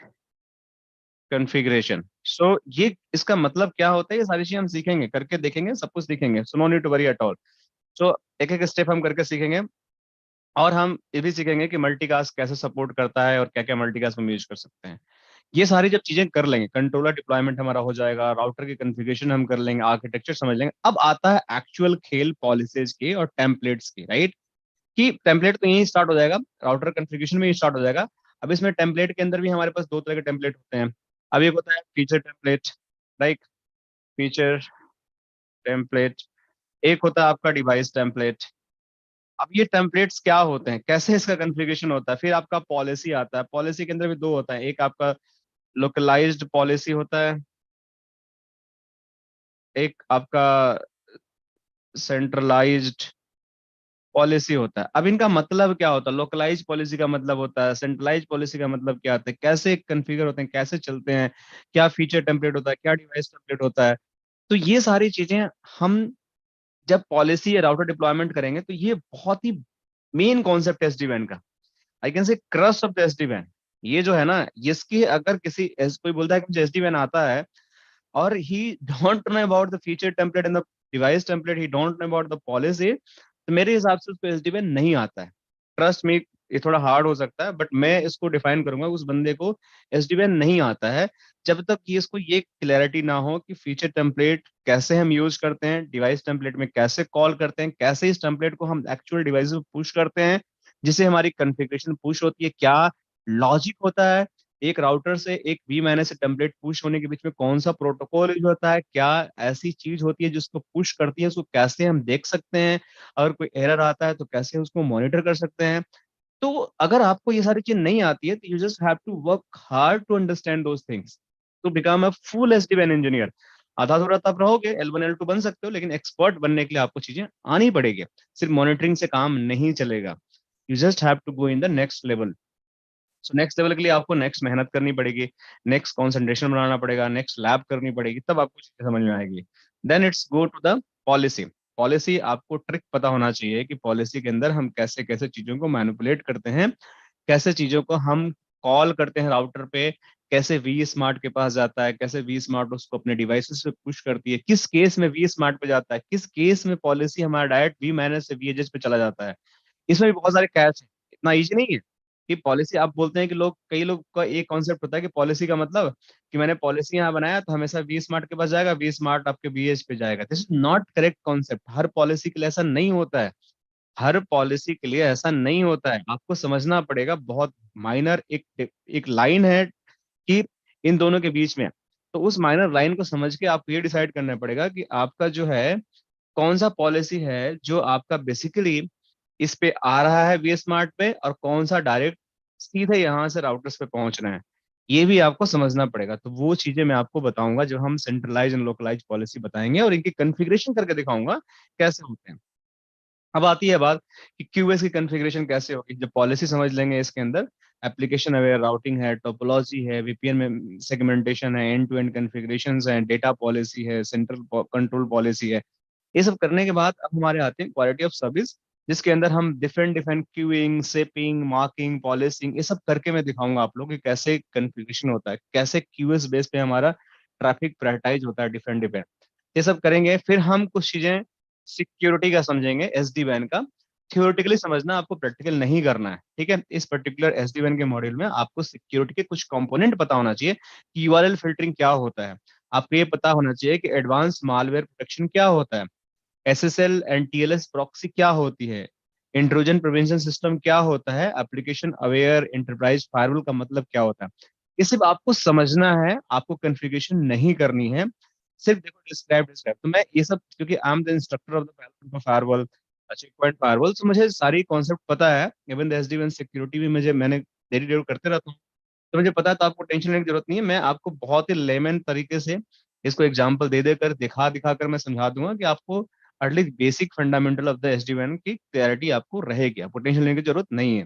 configuration. So ये इसका मतलब क्या होता है, ये सारी चीजें हम सीखेंगे, करके देखेंगे, सब कुछ सीखेंगे। So no need to worry at all. So एक एक स्टेप हम करके सीखेंगे। और हम ये भी सीखेंगे कि मल्टीकास्ट कैसे सपोर्ट करता है, और क्या क्या मल्टीकास्ट हम यूज कर सकते हैं। ये सारी जब चीजें कर लेंगे, कंट्रोलर डिप्लॉयमेंट हमारा हो जाएगा, राउटर की कॉन्फ़िगरेशन हम कर लेंगे, आर्किटेक्चर समझ लेंगे, अब आता है एक्चुअल खेल पॉलिसीज की और टेम्पलेट्स की, राइट? कि टेम्पलेट तो यही स्टार्ट हो जाएगा, राउटर कॉन्फ़िगरेशन में ही स्टार्ट हो जाएगा। अब इसमें टेम्पलेट के अंदर भी हमारे पास दो तरह के टेम्पलेट होते हैं। अब एक होता है feature template, right? Feature template. एक होता है आपका डिवाइस टेम्पलेट। अब ये टेम्पलेट्स क्या होते हैं, कैसे इसका कॉन्फ़िगरेशन होता है, फिर आपका पॉलिसी आता है। पॉलिसी के अंदर भी दो होता है, एक आपका लोकलाइज्ड पॉलिसी होता है, एक आपका सेंट्रलाइज्ड पॉलिसी होता है। अब इनका मतलब क्या होता है, लोकलाइज पॉलिसी का मतलब होता है, सेंट्रलाइज पॉलिसी का मतलब क्या होता है, कैसे कन्फिगर होते हैं, कैसे चलते हैं, क्या फीचर टेम्पलेट होता है, क्या डिवाइस टेम्पलेट होता है। तो ये सारी चीजें हम जब पॉलिसी या राउटर डिप्लॉयमेंट करेंगे, तो ये बहुत ही मेन कॉन्सेप्ट है एसडी वैन का। I can say crust of the SD वैन। ये जो है ना, इसकी अगर कोई बोलता है कि मुझे एसडी वैन आता है, और ही don't know about the feature template and the device template, he don't know about the policy, तो मेरे हिसाब से उसको एसडीएन नहीं आता है। ट्रस्ट मी, ये थोड़ा हार्ड हो सकता है, बट मैं इसको डिफाइन करूंगा, उस बंदे को एसडीएन नहीं आता है, जब तक कि इसको ये क्लैरिटी ना हो कि फीचर टेम्पलेट कैसे हम यूज करते हैं, डिवाइस टेम्पलेट में कैसे कॉल करते हैं, कैसे इस टेम्पलेट को हम एक्चुअल डिवाइस में पुश करते हैं, जिसे हमारी कॉन्फ़िगरेशन पुश होती है, क्या लॉजिक होता है, एक राउटर से एक वी मैनेज से टेम्पलेट पुश होने के बीच में कौन सा प्रोटोकॉल यूज होता है, क्या ऐसी चीज होती है जिसको पुश करती है, उसको कैसे हम देख सकते हैं, अगर कोई एरर आता है तो कैसे उसको मॉनिटर कर सकते हैं। तो अगर आपको ये सारी चीज नहीं आती है तो you just have to work hard to understand those things to become a full SDN engineer. आधा अधूरा तब रहोगे, L1 L2 बन सकते हो, लेकिन एक्सपर्ट बनने के लिए आपको चीजें आनी पड़ेगी। सिर्फ मॉनिटरिंग से काम नहीं चलेगा। You just have to go in the next level. So next level के लिए आपको नेक्स्ट मेहनत करनी पड़ेगी, नेक्स्ट कॉन्सेंट्रेशन बनाना पड़ेगा, नेक्स्ट लैब करनी पड़ेगी, तब आपको चीजें समझ में आएगी। Then it's go to the policy. Policy आपको ट्रिक पता होना चाहिए कि पॉलिसी के अंदर हम कैसे कैसे चीजों को मैनिपुलेट करते हैं, कैसे चीजों को हम कॉल करते हैं राउटर पे, कैसे वी स्मार्ट के पास जाता है, कैसे वी स्मार्ट उसको अपने डिवाइसेस पे पुश करती है, किस केस में वी स्मार्ट पे जाता है, किस केस में पॉलिसी हमारा डायरेक्ट वी मैनेज से वीएचएस पे चला जाता है। इसमें भी बहुत सारे कैच है, इतना इजी नहीं है कि पॉलिसी। आप बोलते हैं कि लोग, कई लोग का एक कॉन्सेप्ट होता है कि पॉलिसी का मतलब कि मैंने पॉलिसी यहाँ बनाया तो हमेशा वी स्मार्ट के पास जाएगा, वी स्मार्ट आपके वीएच पे जाएगा। This is not correct concept. Her policy के लिए ऐसा नहीं होता है। हर पॉलिसी के लिए ऐसा नहीं होता है। आपको समझना पड़ेगा, बहुत माइनर एक एक लाइन है कि इन दोनों के बीच में। तो उस माइनर लाइन को समझ के आपको ये डिसाइड करना पड़ेगा कि आपका जो है कौन सा पॉलिसी है जो आपका बेसिकली इस पे आ रहा है वी स्मार्ट पे, और कौन सा डायरेक्ट सीधे यहाँ से राउटर्स पे पहुंच रहे हैं। ये भी आपको समझना पड़ेगा। तो वो चीजें मैं आपको बताऊंगा जब हम सेंट्रलाइज एंड लोकलाइज पॉलिसी बताएंगे, और इनकी कॉन्फ़िगरेशन करके दिखाऊंगा कैसे होते हैं। अब आती है बात कि क्यूएस की कॉन्फ़िगरेशन कैसे होगी। जब पॉलिसी समझ लेंगे, इसके अंदर एप्लीकेशन अवेयर राउटिंग है, टोपोलॉजी है, वीपीएन में सेगमेंटेशन है, एंड टू एंड कॉन्फ़िगरेशंस है, डेटा पॉलिसी है, सेंट्रल कंट्रोल पॉलिसी है। ये सब करने के बाद अब हमारे आते हैं क्वालिटी ऑफ सर्विस, जिसके अंदर हम different different queuing, shaping, marking, policing, ये सब करके मैं दिखाऊंगा आप लोग कि कैसे कॉन्फ़िगरेशन होता है, कैसे क्यूएस बेस पे हमारा ट्रैफिक प्रायोरिटाइज होता है डिफरेंट डिफरेंट। ये सब करेंगे। फिर हम कुछ चीजें सिक्योरिटी का समझेंगे, एसडी वैन का। थियोरेटिकली समझना, आपको प्रैक्टिकल नहीं करना है, ठीक है। इस पर्टिकुलर एसडी वैन के मॉड्यूल में आपको सिक्योरिटी के कुछ कंपोनेंट पता होना चाहिए कि यूआरएल फिल्टरिंग क्या होता है। आपको ये पता होना चाहिए कि एडवांस मालवेयर प्रोटेक्शन क्या होता है, एसएसएल एंड टीएलएस प्रॉक्सी क्या होती है, इंट्रूजन प्रिवेंशन सिस्टम क्या होता है, एप्लीकेशन अवेयर एंटरप्राइज फायरवॉल का मतलब क्या होता है। ये सिर्फ आपको समझना है, आपको कॉन्फ़िगरेशन नहीं करनी है। सिर्फ देखो, डिस्क्राइब डिस्क्राइब तो मैं ये सब, क्योंकि I am the instructor of the firewall, Check Point firewall, तो मुझे सारी कॉन्सेप्ट पता है। इवन द एसडीएन सिक्योरिटी भी मैंने डेली डेली करते रहता हूँ। तो मुझे पता है, तो आपको टेंशन लेने की जरूरत नहीं है। मैं आपको बहुत ही लेमन तरीके से इसको एग्जाम्पल दे देकर, दिखा दिखा कर मैं समझा दूंगा कि आपको at least basic fundamental of the SDN की क्लैरिटी आपको रहेगी। आपको टेंशन लेने की जरूरत नहीं है।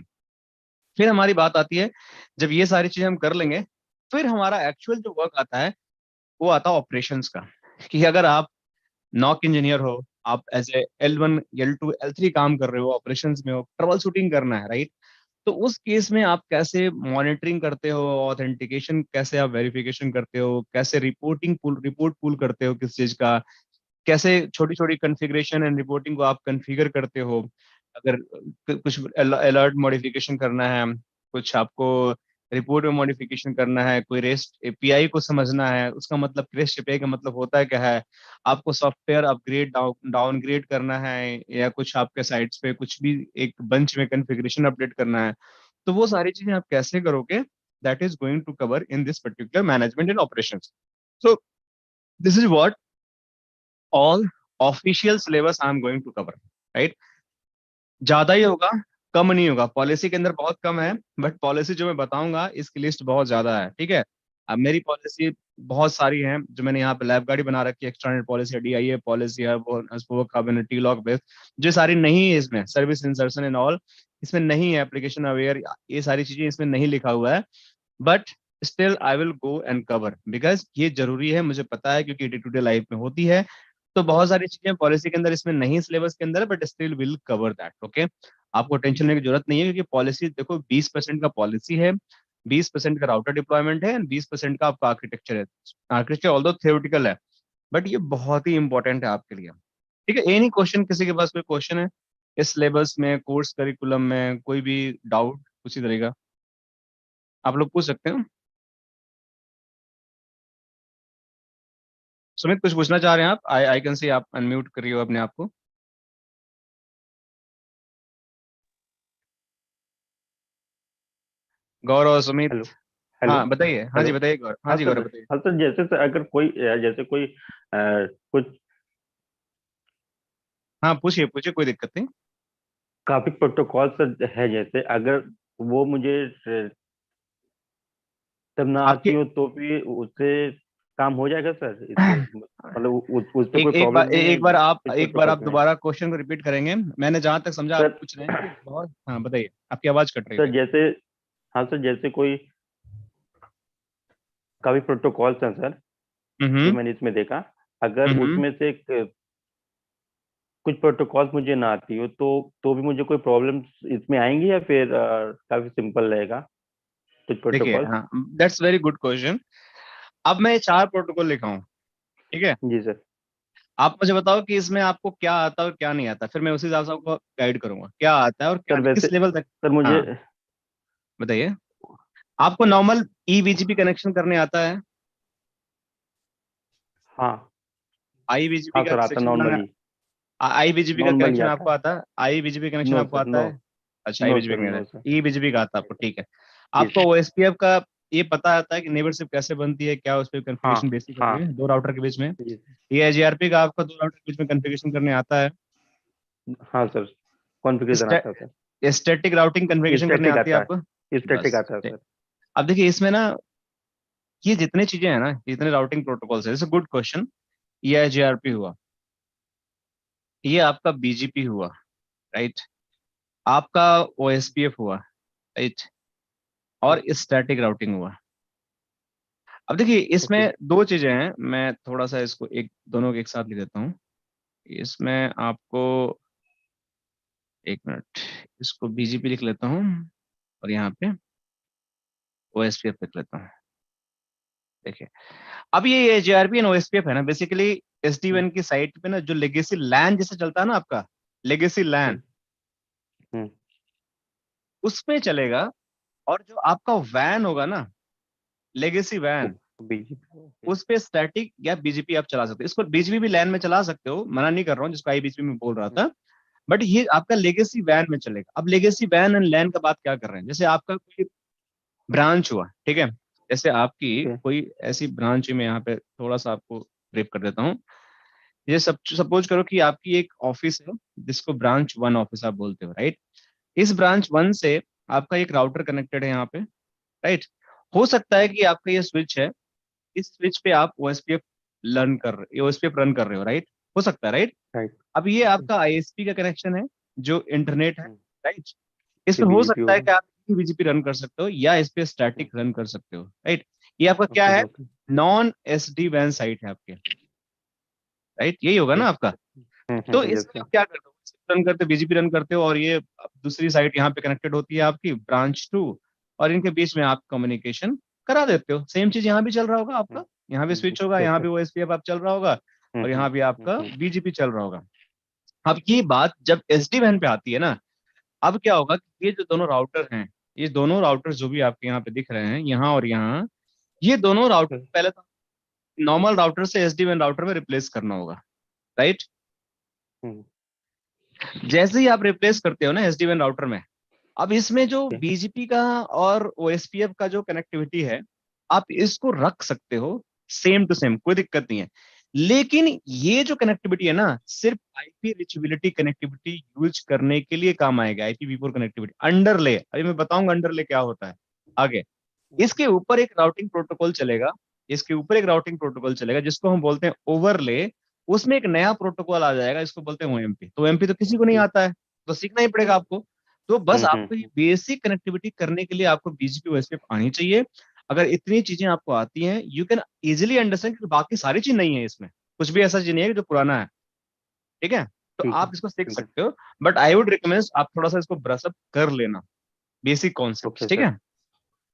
फिर हमारी बात आती है, जब ये सारी चीजें हम कर लेंगे, फिर हमारा एक्चुअल जो वर्क आता है वो आता है ऑपरेशंस का। कि अगर आप नॉक इंजीनियर हो, आप as a L1 L2 L3 काम कर रहे हो, ऑपरेशंस में हो, ट्रबल शूटिंग करना है, राइट। तो उस केस में आप कैसे मॉनिटरिंग करते हो, ऑथेंटिकेशन कैसे आप वेरिफिकेशन करते हो, कैसे रिपोर्ट पुल करते हो किस चीज का, कैसे छोटी छोटी कॉन्फ़िगरेशन एंड रिपोर्टिंग को आप कॉन्फ़िगर करते हो। अगर कुछ अलर्ट मॉडिफिकेशन करना है, कुछ आपको रिपोर्ट में मॉडिफिकेशन करना है, कोई रेस्ट एपीआई को समझना है, उसका मतलब रेस्ट एपीआई का मतलब होता है क्या है, आपको सॉफ्टवेयर अपग्रेड डाउनग्रेड करना है, या कुछ आपके साइट्स पे कुछ भी एक बंच में कॉन्फ़िगरेशन अपडेट करना है, तो वो सारी चीजें आप कैसे करोगे, that is going to cover in this particular management and operations. So this is what all official syllabus I am going to cover, right. ज्यादा ही होगा, कम नहीं होगा। पॉलिसी के अंदर बहुत कम है, बट पॉलिसी जो मैं बताऊंगा इसकी लिस्ट बहुत ज्यादा है, ठीक है। अब मेरी पॉलिसी बहुत सारी हैं, जो मैंने यहाँ पे लैब गाड़ी बना रखी है, एक्सटर्नल पॉलिसी है, डीआईए पॉलिसी है, वो टी लॉक बेस, जो सारी नहीं है इसमें, सर्विस इंसर्शन एंड ऑल इसमें नहीं है, एप्लीकेशन अवेयर, ये सारी चीजें इसमें नहीं लिखा हुआ है। But still I will go and cover, because ये जरूरी है, मुझे पता है, क्योंकि डे टू डे लाइफ में होती है। तो बहुत सारी चीजें पॉलिसी के अंदर इसमें नहीं, सिलेबस के अंदर, but still will cover that, okay. आपको टेंशन लेने की जरूरत नहीं है, क्योंकि पॉलिसी देखो 20% का पॉलिसी है, 20% का राउटर डिप्लॉयमेंट है, एंड 20% का आपका आर्किटेक्चर है। आर्किटेक्चर ऑल्दो थियोरेटिकल है, बट ये बहुत ही इंपॉर्टेंट है आपके लिए, ठीक है। एनी क्वेश्चन, किसी के पास कोई क्वेश्चन है इस सिलेबस में, कोर्स करिकुलम में, कोई भी डाउट उसी तरह का आप लोग पूछ सकते हो। सुमित, कुछ पूछना चाह रहे हैं आप? आई आई कैन सी आप अनम्यूट करिए हो अपने आप को। गौरव और सुमित। हेलो। हेलो। हाँ बताइए, हाँ हेलो। जी बताइए गौरव, हाँ हाँ जी सर। गौरव बताइए। हाँ सर, जैसे सर अगर कोई जैसे कोई कुछ हाँ पूछिए पूछिए, कोई दिक्कत नहीं। काफी प्रोटोकॉल सर है, जैसे अगर वो मुझे तब ना आती आपके हो तो भी उससे काम हो जाएगा सर, इससे मतलब उस पे एक कोई एक बार प्रॉब्लम नहीं है इस एक बार प्रोटोकॉल आप में। दोबारा क्वेश्चन को रिपीट करेंगे। मैंने जहां तक समझा आप सर पूछ रहे हैं कि बहुत, हाँ बताइए, आपकी आवाज कट रही सर थी। जैसे, हाँ सर, जैसे कोई काफी प्रोटोकॉल्स हैं सर जो हम्म। मैंने इसमें देखा, अगर हम्म। उसमें से कुछ प्रोटोकॉल्स मुझे ना आती हो तो भी मुझे कोई प्रॉब्लम इसमें आएंगी, या फिर काफी सिंपल रहेगा कुछ देखिए, प्रोटोकॉल? हाँ, दैट्स वेरी गुड क्वेश्चन। अब मैं ये 4 प्रोटोकॉल लिखा हूँ, ठीक है। जी सर। आप मुझे बताओ कि इसमें आपको क्या आता है और क्या नहीं आता, फिर मैं उसी हिसाब से आपको गाइड करूंगा क्या आता है और क्या सर नहीं, वैसे किस लेवल तक। सर मुझे, हाँ बताइए। आपको नॉर्मल ईबीजीपी कनेक्शन करने आता है? हाँ आईबीजीपी हाँ का सर, आता सेक्शन बनाना, नॉर्मली, आईबीजीपी का नॉर्मली कनेक्शन आता आपको है। आता है? आईबीजीपी कनेक्शन नो आपको सर, आता नो। है? अच्छा, नो आईबीजीपी सर, का नहीं नो आता, सर। ईबीजीपी का आता है आपको, ठीक है। जी आपको सर। ओएसपीएफ का ये पता आता है कि नेबरशिप कैसे बनती है, क्या उस पर हाँ कॉन्फ़िगरेशन बेसिक होती हाँ। है दो राउटर के बीच में? जी सर। ये एजीआरपी का आपको दो राउटर के बीच में कॉन्फ़िगरेशन करने आता है? हाँ सर, कॉन्फ़िगरेशन आता है सर। स्टैटिक राउटिंग कॉन्फ़िगरेशन करने स्टैटिक आती है आता आपको? है, स्टैटिक बस आता है सर। अब देखिए इसमें ना, ये जितने चीजें हैं ना, जितने राउटिंग प्रोटोकॉल्स है, जैसे गुड क्वेश्चन, ये एजीआरपी हुआ, ये आपका बीजीपी हुआ, राइट, आपका ओएसपीएफ हुआ, राइट, और स्टैटिक राउटिंग हुआ। अब देखिए ओके। इसमें दो चीजें हैं, मैं थोड़ा सा इसको एक दोनों के एक साथ लिख देता हूँ। इसमें आपको, एक मिनट, इसको बीजीपी लिख लेता हूँ और यहाँ पे ओएसपीएफ लिख लेता हूँ। देखिए, अब ये एजीआरपी एंड ओएसपीएफ है ना, बेसिकली एसडी हम्म वैन की साइट पे ना, जो लेगेसी लैन जैसे चलता है ना आपका, लेगेसी लैन, हम्म हम्म। उसमें चलेगा। और जो आपका वैन होगा ना, लेगेसी वैन, बीजीपी, ओके। उस पे स्टैटिक या बीजीपी आप चला सकते हो। इसको बीजीपी भी लैन में चला सकते हो, मना नहीं कर रहा हूँ, जिसको आई बीजीपी में बोल रहा था, बट ये आपका लेगेसी वैन में चलेगा। अब लेगेसी वैन एंड लैन का बात क्या कर रहे हैं, जैसे आपका कोई ब्रांच हुआ, ठीक है, जैसे आपकी ओके। कोई ऐसी ब्रांच में, यहाँ पे थोड़ा सा आपको ब्रीफ कर देता हूँ। ये सब सपोज करो कि आपकी एक ऑफिस है, जिसको ब्रांच 1 ऑफिस आप बोलते हो, राइट। इस ब्रांच 1 से आपका एक राउटर कनेक्टेड है यहाँ पे, राइट। हो सकता है कि आपका ये स्विच है, इस स्विच पे आप ओएसपीएफ ओएसपीएफ रन कर रहे हो, राइट। हो सकता है, राइट। राइट। अब ये ओके। आपका आईएसपी का कनेक्शन है, जो इंटरनेट है, राइट। ये इसमें हो बीजीपी सकता है होगा। कि आप बीजीपी रन कर सकते हो या इस पे स्टैटिक रन कर सकते हो, राइट। ये आपका क्या ओके है, ओके नॉन एसडी वैन साइट है आपके, राइट, यही होगा ओके। ना आपका। तो यस इसमें सर। आप क्या करते हो, रन करते हो, बीजीपी रन करते हो, और ये दूसरी साइट यहाँ पे कनेक्टेड होती है आपकी ब्रांच 2, और इनके बीच में आप कम्युनिकेशन करा देते हो। सेम चीज यहाँ भी चल रहा होगा आपका, यहाँ भी स्विच होगा, यहाँ ओके। भी ओएसपीएफ आप चल रहा होगा, और यहाँ भी आपका हम्म। बीजीपी चल रहा होगा। अब ये बात जब एसडी वैन पे आती है ना, अब क्या होगा कि ये जो दोनों राउटर हैं, ये दोनों राउटर जो भी आपके यहाँ पे दिख रहे हैं, यहाँ और यहाँ, ये दोनों राउटर पहले तो नॉर्मल राउटर से एसडी वैन राउटर में रिप्लेस करना होगा, राइट। जैसे ही आप रिप्लेस करते हो ना एसडी वैन राउटर में, अब इसमें जो बीजीपी का और ओएसपीएफ का जो कनेक्टिविटी है, आप इसको रख सकते हो सेम टू सेम, कोई दिक्कत नहीं है। लेकिन ये जो कनेक्टिविटी है ना, सिर्फ आईपी रिचेबिलिटी कनेक्टिविटी यूज करने के लिए काम आएगा, IPv4 कनेक्टिविटी। अंडरले, अभी मैं बताऊंगा अंडरले क्या होता है आगे। इसके ऊपर एक राउटिंग प्रोटोकॉल चलेगा, इसके ऊपर एक राउटिंग प्रोटोकॉल चलेगा जिसको हम बोलते हैं ओवरले। उसमें एक नया प्रोटोकॉल आ जाएगा, इसको बोलते हैं ओएमपी। तो ओएमपी तो किसी को नहीं आता है, तो सीखना ही पड़ेगा आपको। तो बस आपको ये बेसिक कनेक्टिविटी करने के लिए आपको बीजीपी ओएसपी आनी चाहिए। अगर इतनी चीजें आपको आती हैं, यू कैन इजिली अंडरस्टैंड कि बाकी सारी चीज नहीं है इसमें, कुछ भी ऐसा चीज नहीं है जो पुराना है, ठीक है। तो ठीक है आप इसको सीख ठीक है। सकते हो, बट आई वुड रिकमेंड आप थोड़ा सा इसको ब्रश अप कर लेना, बेसिक ओके कॉन्सेप्ट, ठीक सर। है।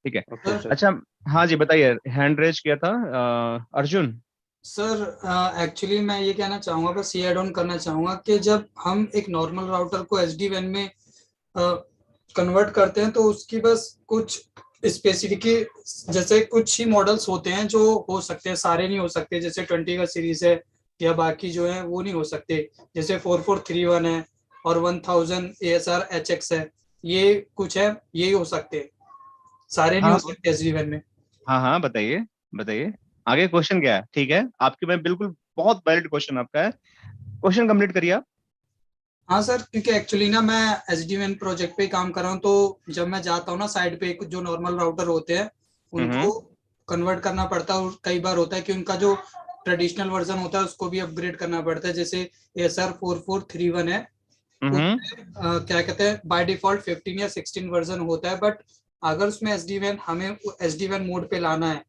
ठीक है। Okay sir. अच्छा, हाँ जी बताइए, हैंड रेज किया था अर्जुन। सर एक्चुअली मैं ये कहना चाहूंगा, बस ये ऐड ऑन करना चाहूंगा कि जब हम एक नॉर्मल राउटर को एसडी वैन में कन्वर्ट करते हैं तो उसकी बस कुछ स्पेसिफिक, जैसे कुछ ही मॉडल्स होते हैं जो हो सकते हैं, सारे नहीं हो सकते। जैसे 20 का सीरीज है या बाकी जो है वो नहीं हो सकते। जैसे 4431 है और 1000 ASR HX है, ये कुछ है, यही हो सकते, सारे नहीं हाँ हो सकते एसडी वैन में। हाँ हाँ, बताइए बताइए, आगे क्वेश्चन क्या है, ठीक है। आपके मैं बिल्कुल बहुत वैलिड क्वेश्चन आपका है, क्वेश्चन कंप्लीट करिए आप। हाँ सर, क्योंकि एक्चुअली ना मैं एसडीएन प्रोजेक्ट पे काम कर रहा हूँ, तो जब मैं जाता हूँ ना साइड पे, जो नॉर्मल राउटर होते हैं हम्म उनको कन्वर्ट करना पड़ता है, और कई बार होता है कि उनका जो ट्रेडिशनल वर्जन होता है उसको भी अपग्रेड करना पड़ता है। जैसे ASR4431 है, हम्म उसमें क्या कहते हैं बाय डिफॉल्ट 15 या 16 वर्जन होता है, बट अगर उसमें एसडीएन हमें एसडीएन मोड पे लाना है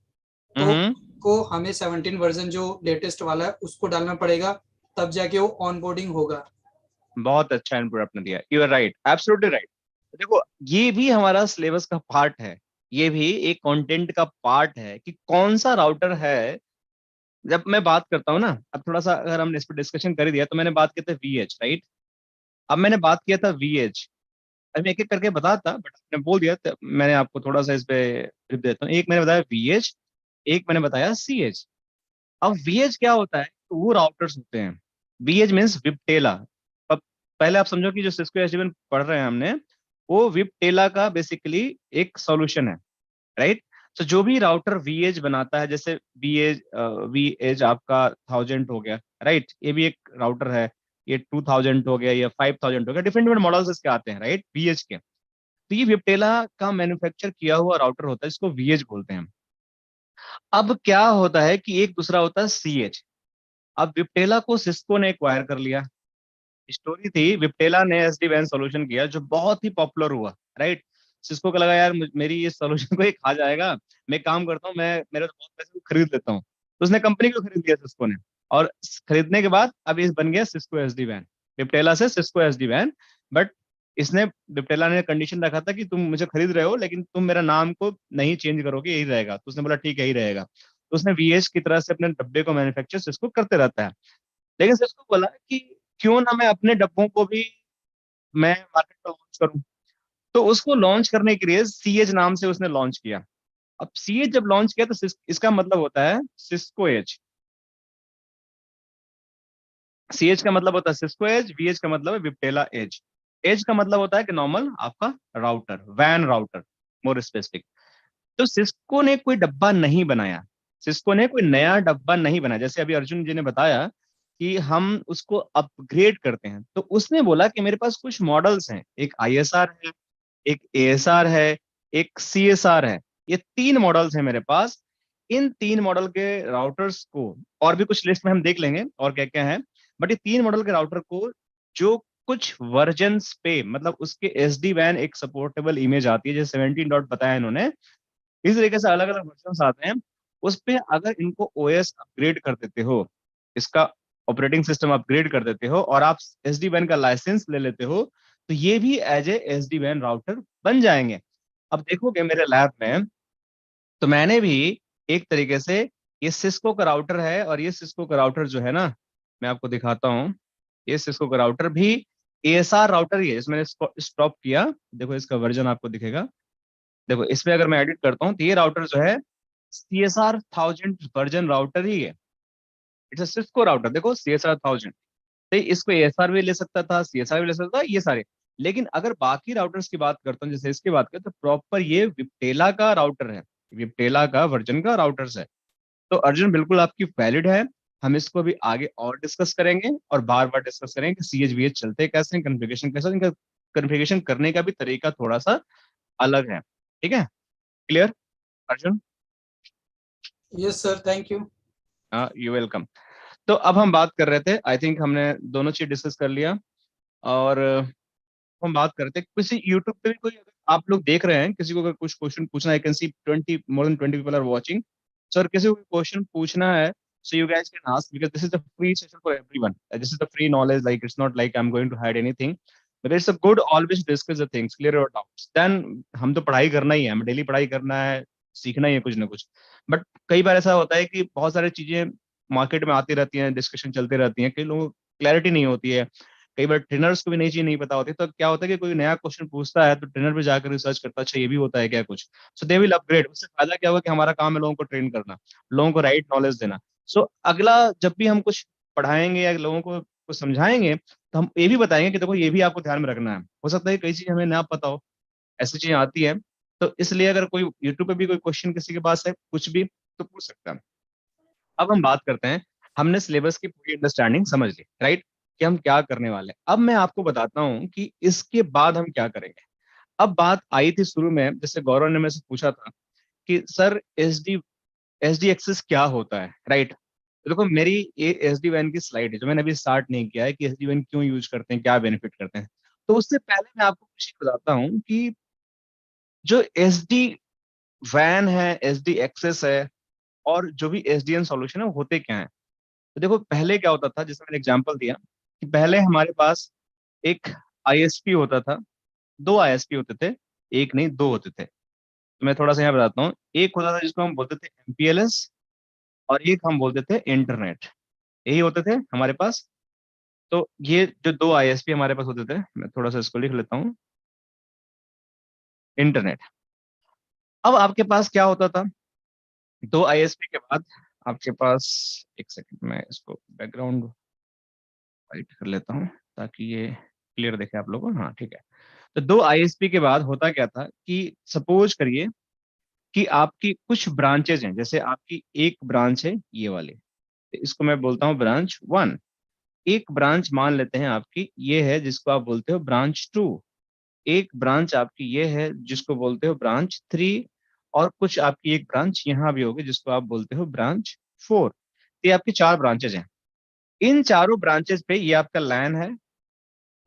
तो हम्म को हमें 17 वर्जन जो लेटेस्ट वाला है उसको डालना पड़ेगा, तब जाके वो ऑनबोर्डिंग होगा। बहुत अच्छा इनपुट आपने दिया, you are right, absolutely right. देखो, ये भी हमारा सिलेबस का पार्ट है, ये भी एक कंटेंट का पार्ट है कि कौन सा राउटर है। जब मैं बात करता हूँ ना, अब थोड़ा सा अगर हमने इस पर डिस्कशन कर ही दिया, तो मैंने बात किया था VH, राइट। अब मैंने बात किया था VH, अभी मैं एक एक करके बताता, बट आपने बोल दिया तो मैंने आपको थोड़ा सा इस पे टिप देता हूँ। एक मैंने बताया VH, एक मैंने बताया CH। अब VH क्या होता है, तो वो राउटर्स होते हैं। VH means Viptela. अब पहले आप समझो कि जो सिस्को एसडीएन पढ़ रहे हैं हमने, वो विपटेला का बेसिकली एक सॉल्यूशन है, राइट। तो जो भी राउटर VH बनाता है, जैसे VH VH आपका 1000 हो गया, राइट, ये भी एक राउटर है। ये 2000 हो गया, या 5000 हो गया, डिफरेंट डिफरेंट मॉडल्स इसके आते हैं, राइट, VH के। तो ये विपटेला का मैन्युफैक्चर किया हुआ राउटर होता है, जिसको VH बोलते हैं। अब क्या होता है कि एक दूसरा होता है CH। अब विप्टेला को सिस्को ने एक्वायर कर लिया। स्टोरी थी, विप्टेला ने एसडी वैन सॉल्यूशन किया जो बहुत ही पॉपुलर हुआ, राइट। सिस्को को लगा यार मेरी इस सॉल्यूशन को ये खा जाएगा, मैं काम करता हूँ, मैं मेरे तो बहुत पैसे को खरीद लेता हूँ। तो उसने कंपनी को खरीद लिया सिस्को ने, और खरीदने के बाद अब इस बन गया सिस्को एसडी वैन, विप्टेला से सिस्को एसडी वैन। बट इसने विप्टेला ने कंडीशन रखा था कि तुम मुझे खरीद रहे हो, लेकिन तुम मेरा नाम को नहीं चेंज करोगे, यही रहेगा। तो उसने बोला ठीक है, यही रहेगा। तो उसने VH की तरह से अपने डब्बे को मैन्युफैक्चर सिस्को करते रहता है। लेकिन सिस्को बोला कि क्यों ना मैं अपने डब्बों को भी मैं मार्केट में लॉन्च करूं। तो उसको लॉन्च करने के लिए CH नाम से उसने लॉन्च किया। अब CH जब लॉन्च किया, तो इसका मतलब होता है सिस्को एज। CH का मतलब होता है सिस्को एज, VH का मतलब है विप्टेला एज। एज का मतलब होता है कि नॉर्मल आपका राउटर, वैन राउटर, मोर स्पेसिफिक। तो सिस्को ने कोई डब्बा नहीं बनाया, सिस्को ने कोई नया डब्बा नहीं बनाया। जैसे अभी अर्जुन जी ने बताया कि हम उसको अपग्रेड करते हैं, तो उसने बोला कि मेरे पास कुछ मॉडल्स हैं, एक ISR है, एक ASR है, एक CSR है। ये 3 मॉडल्स हैं मेरे पास। इन 3 मॉडल के राउटर्स को, और भी कुछ लिस्ट में हम देख लेंगे और क्या क्या है, बट ये 3 मॉडल के राउटर को जो कुछ वर्जन्स पे, मतलब उसके SD वैन एक सपोर्टेबल इमेज आती है, जैसे 17 डॉट बताया इन्होंने, इस तरीके से अलग अलग वर्जन आते हैं। उस पे अगर इनको OS अपग्रेड कर देते हो, इसका ऑपरेटिंग सिस्टम अपग्रेड कर देते हो, और आप SD वैन का लाइसेंस ले लेते हो, तो ये भी एज ए SD वैन राउटर बन जाएंगे। अब देखोगे मेरे लैब में, तो मैंने भी एक तरीके से, ये सिस्को का राउटर है, और ये सिस्को का राउटर जो है ना, मैं आपको दिखाता हूँ। ये सिस्को का राउटर भी ASR राउटर ही है, इसमें स्टॉप किया, देखो इसका वर्जन आपको दिखेगा। देखो इसमें अगर मैं एडिट करता हूँ, तो ये राउटर जो है CSR 1000 वर्जन राउटर ही है। इट्स अ सिस्को राउटर, देखो CSR 1000। तो इसको ASR भी ले सकता था, CSR भी ले सकता था, ये सारे। लेकिन अगर बाकी राउटर्स की बात करता हूँ, जैसे इसकी बात करें, तो प्रॉपर ये विप्टेला का राउटर है, विप्टेला का वर्जन का राउटर्स है। तो अर्जुन बिल्कुल आपकी वैलिड है। हम इसको भी आगे और डिस्कस करेंगे, और बार बार डिस्कस करेंगे कि CH VH चलते कैसे, कन्फिग्रेशन कैसे, इनका कन्फिग्रेशन करने का भी तरीका थोड़ा सा अलग है। ठीक है, clear Arjun? Yes sir, thank you. हाँ, यू वेलकम। तो अब हम बात कर रहे थे, आई थिंक हमने दोनों चीज डिस्कस कर लिया। और हम बात करते हैं, किसी यूट्यूब पे भी कोई, अगर आप लोग देख रहे हैं, किसी को अगर कुछ क्वेश्चन पूछना है, can see 20 more than 20 people are watching. Sir किसी को क्वेश्चन पूछना है, so you guys can ask, because this is the free session for everyone. This is the free knowledge, like it's not like I'm going to hide anything, but it's a good always discuss the things, clear your doubts, then हम तो पढ़ाई करना ही है, हमें daily पढ़ाई करना है, सीखना ही है कुछ ना कुछ। बट कई बार ऐसा होता है कि बहुत सारी चीजें मार्केट में आती रहती हैं, डिस्कशन चलती रहती हैं, कई लोगों को क्लैरिटी नहीं होती है। कई बार ट्रेनर्स को भी नई चीज नहीं पता होती, तो क्या होता है कि कोई नया क्वेश्चन पूछता है, तो ट्रेनर पे जाकर रिसर्च करता है, अच्छा ये भी होता है क्या कुछ। सो दे विल अपग्रेड, उससे फायदा क्या होगा कि हमारा काम है लोगों को ट्रेन करना, लोगों को राइट नॉलेज देना। सो अगला जब भी हम कुछ पढ़ाएंगे या लोगों को कुछ समझाएंगे, तो हम ये भी बताएंगे कि देखो ये भी आपको ध्यान में रखना है, हो सकता है कई चीज हमें ना पता हो, ऐसी चीजें आती है। तो इसलिए अगर कोई यूट्यूब पे भी कोई क्वेश्चन किसी के पास है कुछ भी, तो पूछ सकता है। अब हम बात करते हैं, हमने सिलेबस की पूरी अंडरस्टैंडिंग समझ ली, राइट। कि हम क्या करने वाले हैं। अब मैं आपको बताता हूँ कि इसके बाद हम क्या करेंगे। अब बात आई थी शुरू में, जैसे गौरव ने मेरे से पूछा था कि सर एसडी एक्सेस क्या होता है, राइट। तो देखो मेरी ये एसडी वैन की स्लाइड है जो मैंने अभी स्टार्ट नहीं किया है कि एसडी वैन क्यों यूज करते हैं, क्या बेनिफिट करते हैं। तो उससे पहले मैं आपको कुछ चीज बताता हूँ कि जो एसडी वैन है, एसडी एक्सेस है, और जो भी एसडीएन सॉल्यूशन है वो होते क्या है। तो देखो पहले क्या होता था, जैसे मैंने एग्जांपल दिया कि पहले हमारे पास एक आईएसपी होता था, दो आईएसपी होते थे, एक नहीं दो होते थे। तो मैं थोड़ा सा यहाँ बताता हूँ। एक होता था जिसको हम बोलते थे एमपीएलएस, और एक हम बोलते थे इंटरनेट। यही होते थे हमारे पास। तो ये जो दो आईएसपी हमारे पास होते थे, मैं थोड़ा सा इसको लिख लेता हूँ, इंटरनेट। अब आपके पास क्या होता था, दो आईएसपी के बाद आपके पास, एक सेकंड मैं इसको बैकग्राउंड वाइट कर लेता हूँ ताकि ये क्लियर दिखे आप लोगों को। हाँ ठीक है। तो दो आईएसपी के बाद होता क्या था कि सपोज करिए कि आपकी कुछ ब्रांचेज हैं, जैसे आपकी एक ब्रांच है ये वाली, तो इसको मैं बोलता हूँ ब्रांच 1। एक ब्रांच मान लेते हैं आपकी ये है जिसको आप बोलते हो ब्रांच 2। एक ब्रांच आपकी ये है जिसको बोलते हो ब्रांच 3। और कुछ आपकी एक ब्रांच यहाँ भी होगी जिसको आप बोलते हो ब्रांच 4। ये आपकी चार ब्रांचेज हैं। इन चारों ब्रांचेज पे ये आपका लैन है,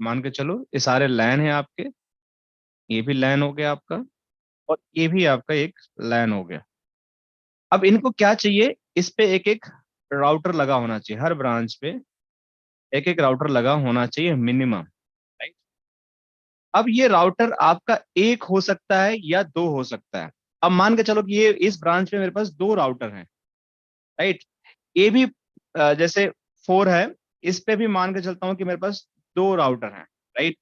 मान के चलो ये सारे लैन है आपके। ये भी लैन हो गया आपका, और ये भी आपका एक लैन हो गया। अब इनको क्या चाहिए, इस पे एक एक राउटर लगा होना चाहिए, हर ब्रांच पे एक एक राउटर लगा होना चाहिए मिनिमम, राइट। अब ये राउटर आपका एक हो सकता है या दो हो सकता है। अब मान के चलो कि ये इस ब्रांच में मेरे पास दो राउटर हैं, राइट। ये भी जैसे 4 है, इस पे भी मान के चलता हूँ कि मेरे पास दो राउटर हैं, राइट।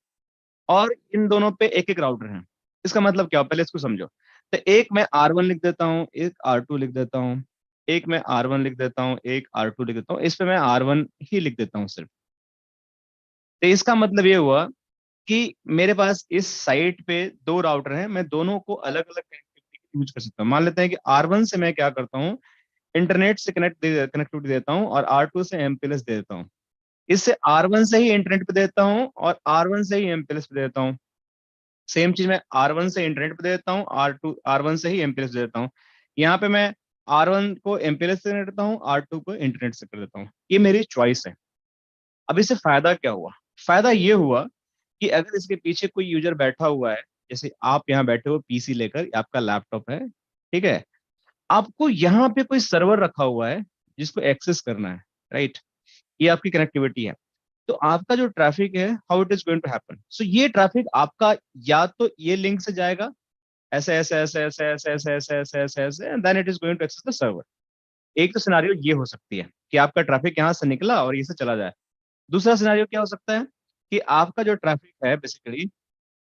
और इन दोनों पे एक एक राउटर है। इसका मतलब क्या हो, पहले इसको समझो। तो एक मैं R1 लिख देता हूँ, एक R2 लिख देता हूँ, एक मैं R1 लिख देता हूँ, एक R2 लिख देता हूँ, इस पे मैं R1 ही लिख देता हूँ सिर्फ। तो इसका मतलब ये हुआ कि मेरे पास इस साइट पे दो राउटर हैं, मैं दोनों को अलग अलग कनेक्टिविटी यूज कर सकता हूँ। मान लेते हैं कि R1 से मैं क्या करता हूँ, इंटरनेट से कनेक्टिविटी देता हूँ, और R2 से एमपीएलएस दे देता हूँ। इससे R1 से ही इंटरनेट पे देता हूँ, और R1 से ही एमपीएलएस पे देता हूँ। सेम चीज मैं R1 से इंटरनेट पे दे देता हूँ, R1 से ही एमपीएलएस दे देता हूँ। यहाँ पे मैं R1 को एमपीएलएस से कर देता हूँ, R2 को इंटरनेट से कर देता हूँ। ये मेरी चॉइस है। अब इससे फायदा क्या हुआ, फायदा ये हुआ कि अगर इसके पीछे कोई यूजर बैठा हुआ है, जैसे आप यहाँ बैठे हो पीसी लेकर, आपका लैपटॉप है, ठीक है, आपको यहाँ पे कोई सर्वर रखा हुआ है जिसको एक्सेस करना है, राइट। ये आपकी कनेक्टिविटी है। तो आपका जो ट्रैफिक है, how it is going to happen, so ये ट्रैफिक आपका या तो ये लिंक से जाएगा, ऐसे ऐसे ऐसे ऐसे ऐसे ऐसे ऐसे ऐसे ऐसे ऐसे, and then it is going to access the server. एक तो सिनारियो ये हो सकती है कि आपका ट्रैफिक यहाँ से निकला और ये से चला जाए। दूसरा सिनारियो क्या हो सकता है कि आपका जो ट्रैफिक है बेसिकली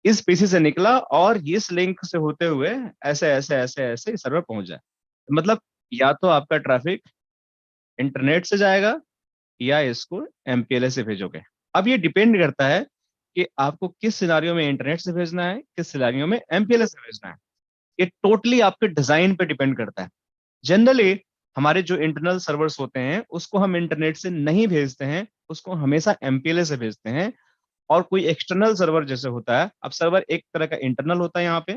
इस पीसी से निकला और इस लिंक से होते हुए ऐसे ऐसे ऐसे ऐसे सर्वर पहुंच जाए। मतलब या तो आपका ट्रैफिक इंटरनेट से जाएगा या इसको एमपीएलएस से भेजोगे। अब ये डिपेंड करता है कि आपको किस सिनारियो में इंटरनेट से भेजना है, किस सिनारियो में एमपीएलएस से भेजना है। ये टोटली आपके डिजाइन पे डिपेंड करता है। जनरली हमारे जो इंटरनल सर्वर्स होते हैं उसको हम इंटरनेट से नहीं भेजते हैं, उसको हमेशा एमपीएलएस से भेजते हैं। और कोई एक्सटर्नल सर्वर जैसे होता है, अब सर्वर एक तरह का इंटरनल होता है यहाँ पे।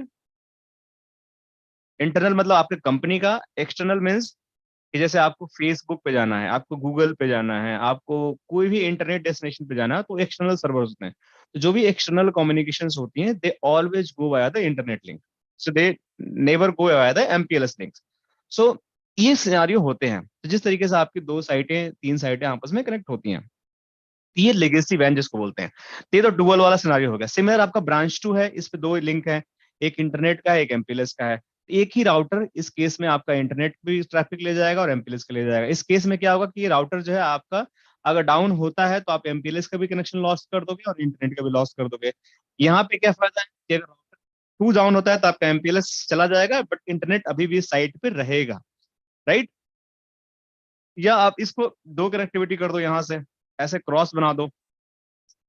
इंटरनल मतलब आपके कंपनी का, एक्सटर्नल मीन्स कि जैसे आपको फेसबुक पे जाना है, आपको गूगल पे जाना है, आपको कोई भी इंटरनेट डेस्टिनेशन पे जाना है, तो एक्सटर्नल सर्वर्स होते हैं। तो जो भी एक्सटर्नल कम्युनिकेशंस होती हैं they always go via the internet link, so they never go via the MPLS link. So ये सिनेरियो होते हैं। तो जिस तरीके से आपकी दो साइटें, तीन साइटें आपस में कनेक्ट होती हैं, ये लेगेसी वैन जिसको बोलते हैं। तो ये तो डुअल वाला सिनारियो हो गया। सिमिलर आपका ब्रांच 2 है, इस पे दो लिंक है, एक इंटरनेट का है, एक एमपीएलएस का है। एक ही राउटर इस केस में आपका इंटरनेट भी ट्रैफिक ले जाएगा और एमपीएलएस का ले जाएगा। इस केस में क्या होगा कि ये राउटर जो है आपका अगर डाउन होता है तो आप एमपीएलएस का भी कनेक्शन लॉस कर दोगे और इंटरनेट का भी लॉस कर दोगे। यहाँ पे क्या फायदा है कि अगर राउटर 2 डाउन होता है तो आपका एमपीएलएस चला जाएगा बट इंटरनेट अभी भी साइट पे रहेगा, राइट। या आप इसको दो कनेक्टिविटी कर दो, यहाँ से ऐसे क्रॉस बना दो।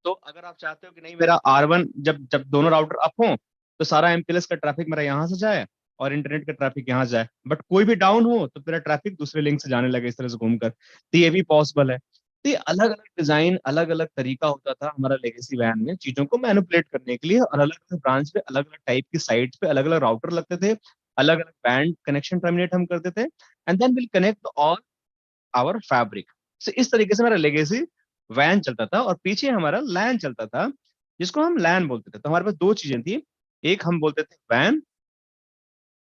तो अगर आप चाहते हो कि नहीं मेरा R1 जब जब दोनों राउटर अप हो तो सारा एमपीएलएस का ट्रैफिक मेरा यहाँ से जाए और इंटरनेट का ट्रैफिक यहाँ जाए, बट कोई भी डाउन हो तो मेरा ट्रैफिक दूसरे लिंक से जाने लगे इस तरह से घूमकर, तो ये भी पॉसिबल है। तो ये अलग अलग डिजाइन, अलग अलग तरीका होता था हमारा लेगेसी वैन में चीजों को मैनिपुलेट करने के लिए, और अलग अलग ब्रांच पे अलग अलग टाइप की साइट पे अलग अलग राउटर लगते थे, अलग अलग बैंड कनेक्शन टर्मिनेट हम करते थे, and then will connect all our fabric. So, इस तरीके से हमारा लेगेसी वैन चलता था, और पीछे हमारा लैन चलता था, जिसको हम लैन बोलते थे। तो हमारे पास दो चीजें थी, एक हम बोलते थे वैन,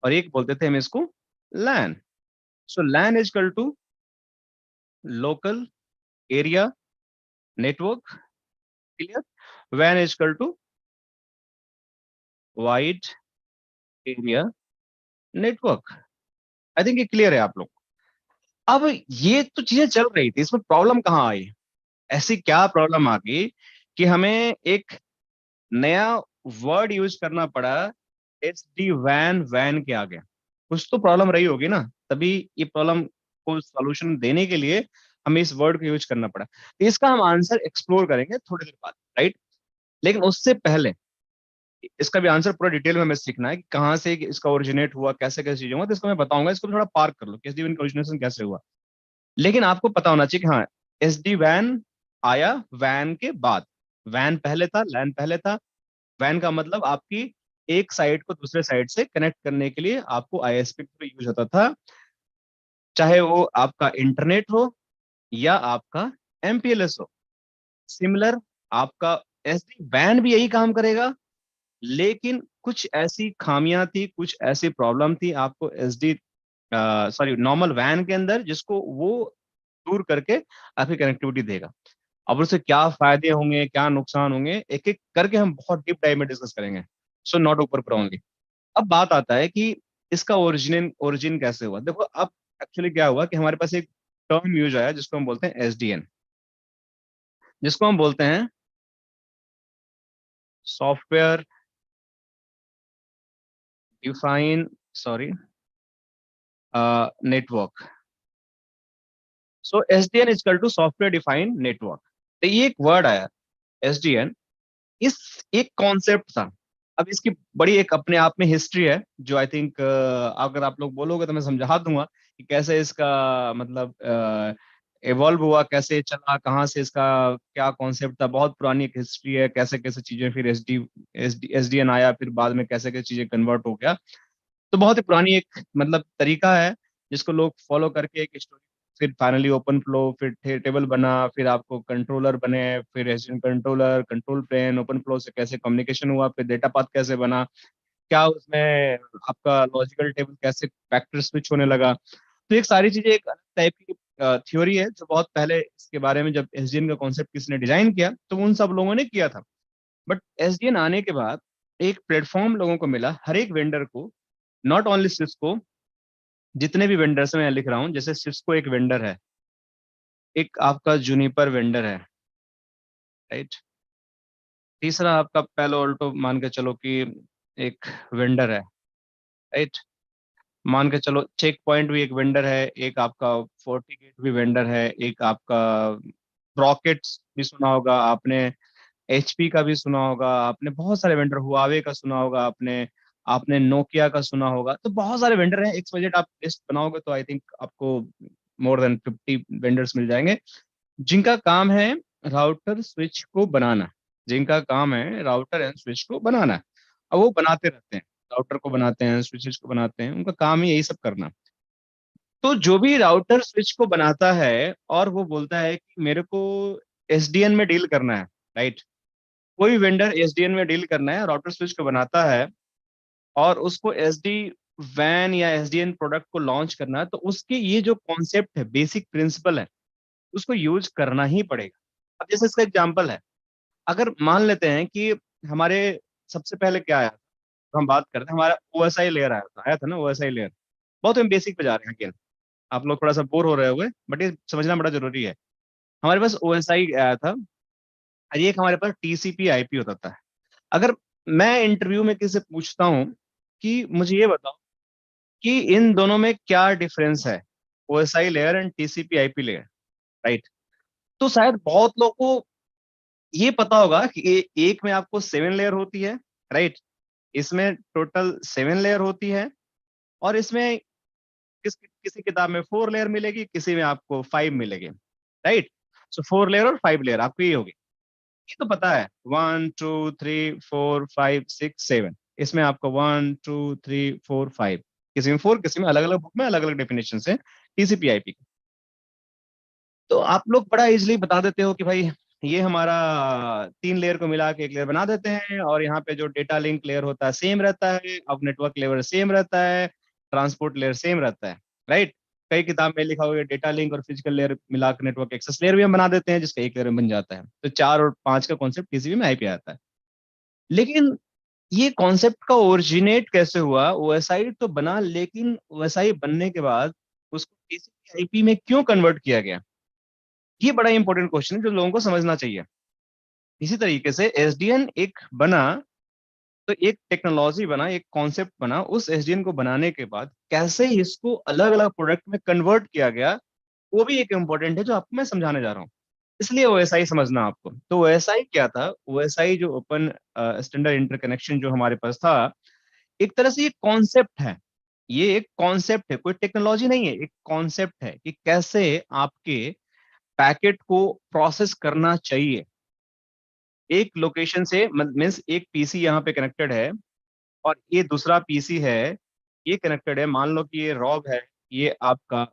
और एक बोलते थे हम इसको LAN. So LAN is equal to local area network, clear. वैन is equal to wide area network. I think ये क्लियर है आप लोग। अब ये तो चीजें चल रही थी, इसमें प्रॉब्लम कहाँ आई? ऐसी क्या प्रॉब्लम आ गई कि हमें एक नया वर्ड यूज करना पड़ा एच डी वैन, वैन के आगे? कुछ तो प्रॉब्लम रही होगी ना, तभी ये प्रॉब्लम को सॉल्यूशन देने के लिए हमें इस वर्ड को यूज करना पड़ा। तो इसका हम आंसर एक्सप्लोर करेंगे थोड़ी देर बाद, राइट। लेकिन उससे पहले इसका भी आंसर पूरा डिटेल में हमें सीखना है कि कहाँ से इसका ओरिजिनेट हुआ, कैसे कैसे चीजें हुआ, तो इसको मैं बताऊंगा। इसको थोड़ा पार्क कर लो कि एसडी वैन का ओरिजिनेशन कैसे हुआ। लेकिन आपको पता होना चाहिए कि हाँ, एसडी वैन आया वैन के बाद। वैन पहले था, लैन पहले था। वैन का मतलब आपकी एक साइड को दूसरे साइड से कनेक्ट करने के लिए आपको आईएसपी का यूज होता था, चाहे वो आपका इंटरनेट हो या आपका एमपीएलएस हो। सिमिलर आपका एसडी वैन भी यही काम करेगा, लेकिन कुछ ऐसी खामियां थी, कुछ ऐसी प्रॉब्लम थी आपको एसडी सॉरी नॉर्मल वैन के अंदर, जिसको वो दूर करके आपकी कनेक्टिविटी देगा। अब उससे क्या फायदे होंगे, क्या नुकसान होंगे, एक एक करके हम बहुत डीप डाइव में डिस्कस करेंगे। सो नॉट ऊपर पर ओनली। अब बात आता है कि इसका ओरिजिन कैसे हुआ। देखो अब एक्चुअली क्या हुआ कि हमारे पास एक टर्म यूज आया जिसको हम बोलते हैं एसडीएन, जिसको हम बोलते हैं software define sorry network. So SDN is equal to software defined network. तो ये एक वर्ड आया एसडीएन, इस एक कॉन्सेप्ट था। अब इसकी बड़ी एक अपने आप में हिस्ट्री है, जो आई थिंक अगर आप लोग बोलोगे तो मैं समझा दूंगा कि कैसे इसका मतलब इवॉल्व हुआ, कैसे चला, कहाँ से इसका क्या कॉन्सेप्ट था। बहुत पुरानी एक हिस्ट्री है, कैसे कैसे चीजें फिर एसडीएन आया, फिर बाद में कैसे कैसे चीजें कन्वर्ट हो गया। तो बहुत ही पुरानी एक मतलब तरीका है जिसको लोग फॉलो करके एक स्टोरी, फिर फाइनली ओपन फ्लो, फिर टेबल बना, फिर आपको कंट्रोलर बने, फिर SDN controller, control plane, open flow से कैसे कम्युनिकेशन हुआ, फिर डेटा पाथ कैसे बना, क्या उसमें आपका लॉजिकल टेबल कैसे फैक्टर स्विच होने लगा। तो एक सारी चीजें एक अलग टाइप की थ्योरी है, जो बहुत पहले इसके बारे में जब एसडीएन का कॉन्सेप्ट किसी ने डिजाइन किया तो उन सब लोगों ने किया था। बट एसडीएन आने के बाद एक प्लेटफॉर्म लोगों को मिला, हर एक वेंडर को, नॉट ओनली सिस्को, जितने भी वेंडर्स मैं लिख रहा हूँ, जैसे सिस्को एक वेंडर है, एक आपका जूनिपर वेंडर है, राइट। तीसरा आपका पेलो ऑल्टो मान के चलो कि एक वेंडर है, राइट। मान के चलो चेक पॉइंट भी एक वेंडर है, एक आपका फोर्टिगेट भी वेंडर है, एक आपका रॉकेट्स भी सुना होगा आपने, एचपी का भी सुना होगा आपने, बहुत सारे वेंडर, हुआवे का सुना होगा आपने, आपने नोकिया का सुना होगा। तो बहुत सारे वेंडर हैं, एक बजट आप लिस्ट बनाओगे तो आई थिंक आपको मोर देन 50 वेंडर्स मिल जाएंगे, जिनका काम है राउटर स्विच को बनाना, जिनका काम है राउटर एंड स्विच को बनाना। अब वो बनाते रहते हैं, राउटर को बनाते हैं, स्विचेस को बनाते हैं, उनका काम ही यही सब करना। तो जो भी राउटर स्विच को बनाता है और वो बोलता है कि मेरे को एसडीएन में डील करना है, राइट। कोई वेंडर एसडीएन में डील करना है, राउटर स्विच को बनाता है, और उसको एसडी वैन या एसडीएन प्रोडक्ट को लॉन्च करना है, तो उसके ये जो कॉन्सेप्ट है, बेसिक प्रिंसिपल है, उसको यूज करना ही पड़ेगा। अब जैसे इसका एग्जांपल है, अगर मान लेते हैं कि हमारे सबसे पहले क्या आया था, तो हम बात करते हैं हमारा ओएसआई लेयर आया था ना, ओएसआई लेयर। बहुत हम बेसिक पे जा रहे हैं अगेन, आप लोग थोड़ा सा बोर हो रहे होंगे, बट ये समझना बड़ा जरूरी है। हमारे पास ओएसआई आया था, और ये एक हमारे पास टीसीपी आईपी होता था। अगर मैं इंटरव्यू में किसी से पूछता हूँ कि मुझे ये बताओ कि इन दोनों में क्या डिफरेंस है, OSI layer and TCP IP layer, right, तो शायद बहुत लोगों को ये पता होगा कि एक में आपको 7 लेयर होती है, राइट, इसमें टोटल 7 लेयर होती है, और इसमें किसी किताब में 4 लेयर मिलेगी, किसी में आपको 5 मिलेगी, राइट। सो 4 लेयर और 5 लेयर आपको ये होगी, ये तो पता है 1 2 3 4 5 6 7, इसमें आपको 1 2 3 4 5, किसी में 4, किसी में अलग अलग बुक में अलग अलग डेफिनेशन है टीसीपी आईपी की। तो आप लोग बड़ा इजिली बता देते हो कि भाई ये हमारा 3 लेयर को मिला के एक लेयर बना देते हैं, और यहाँ पे जो डेटा लिंक लेयर होता है सेम रहता है, अब नेटवर्क लेयर सेम रहता है, ट्रांसपोर्ट लेयर सेम रहता है, राइट। कई किताब में लिखा हुआ है डेटा लिंक और फिजिकल लेयर मिलाकर नेटवर्क एक्सेस लेयर भी हम बना देते हैं, जिसका एक लेयर में बन जाता है। तो 4 और 5 का कॉन्सेप्ट टीसीपी में आईपी आता है। लेकिन ये कॉन्सेप्ट का ओरिजिनेट कैसे हुआ? ओएसआई तो बना, लेकिन ओएसआई बनने के बाद उसको टीसीपी आईपी में क्यों कन्वर्ट किया गया? ये बड़ा इंपॉर्टेंट क्वेश्चन है जो लोगों को समझना चाहिए। इसी तरीके से एसडीएन एक बना, तो एक टेक्नोलॉजी बना, एक कॉन्सेप्ट बना, उस एसडीएन को बनाने के बाद कैसे इसको अलग अलग प्रोडक्ट में कन्वर्ट किया गया, वो भी एक इंपॉर्टेंट है जो आपको मैं समझाने जा रहा हूँ। इसलिए ओएसआई समझना आपको। तो ओएसआई क्या था? ओएसआई जो ओपन स्टैंडर्ड इंटरकनेक्शन जो हमारे पास था, एक तरह से ये कॉन्सेप्ट है। ये एक कॉन्सेप्ट है, कोई टेक्नोलॉजी नहीं है, एक कॉन्सेप्ट है कि कैसे आपके पैकेट को प्रोसेस करना चाहिए। एक लोकेशन से मीन्स एक पीसी यहाँ पे कनेक्टेड है और ये दूसरा पीसी है, ये कनेक्टेड है, मान लो कि ये रॉब है, ये आपका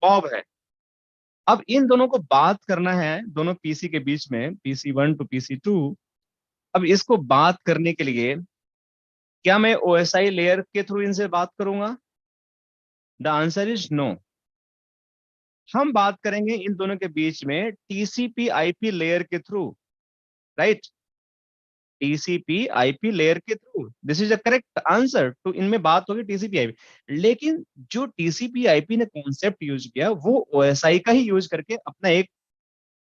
बॉब है। अब इन दोनों को बात करना है, दोनों पीसी के बीच में, पीसी 1 टू पीसी 2। अब इसको बात करने के लिए क्या मैं ओएसआई लेयर के थ्रू इनसे बात करूंगा? The answer is no. हम बात करेंगे इन दोनों के बीच में टीसीपी आईपी लेयर के through, right. TCP IP layer के through, this is a correct answer. तो इनमें बात होगी टीसीपी आईपी। लेकिन जो टीसीपी आईपी ने कॉन्सेप्ट यूज किया वो ओएसआई का ही यूज करके अपना एक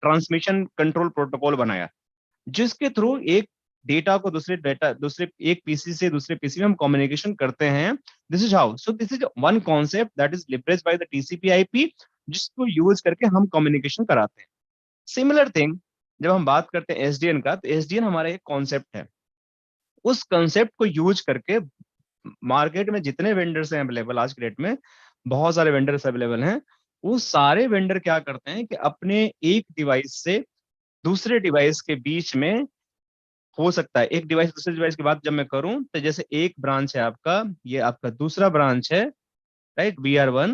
ट्रांसमिशन कंट्रोल प्रोटोकॉल बनाया, जिसके थ्रू एक दूसरे एक पीसी से दूसरे पीसी में हम कम्युनिकेशन करते हैं। This is how, so this is one concept that is leveraged by the TCP IP, जिसको यूज करके हम कम्युनिकेशन कराते हैं। सिमिलर थिंग जब हम बात करते हैं एसडीएन का, तो एसडीएन हमारा एक कॉन्सेप्ट है। उस कॉन्सेप्ट को यूज करके मार्केट में जितने वेंडर्स हैं अवेलेबल आज के डेट में, बहुत सारे वेंडर्स अवेलेबल हैं, वो सारे वेंडर क्या करते हैं कि अपने एक डिवाइस से दूसरे डिवाइस के बीच में, हो सकता है एक डिवाइस दूसरे डिवाइस की बात जब मैं करूं, तो जैसे एक ब्रांच है आपका, ये आपका दूसरा ब्रांच है, राइट, BR1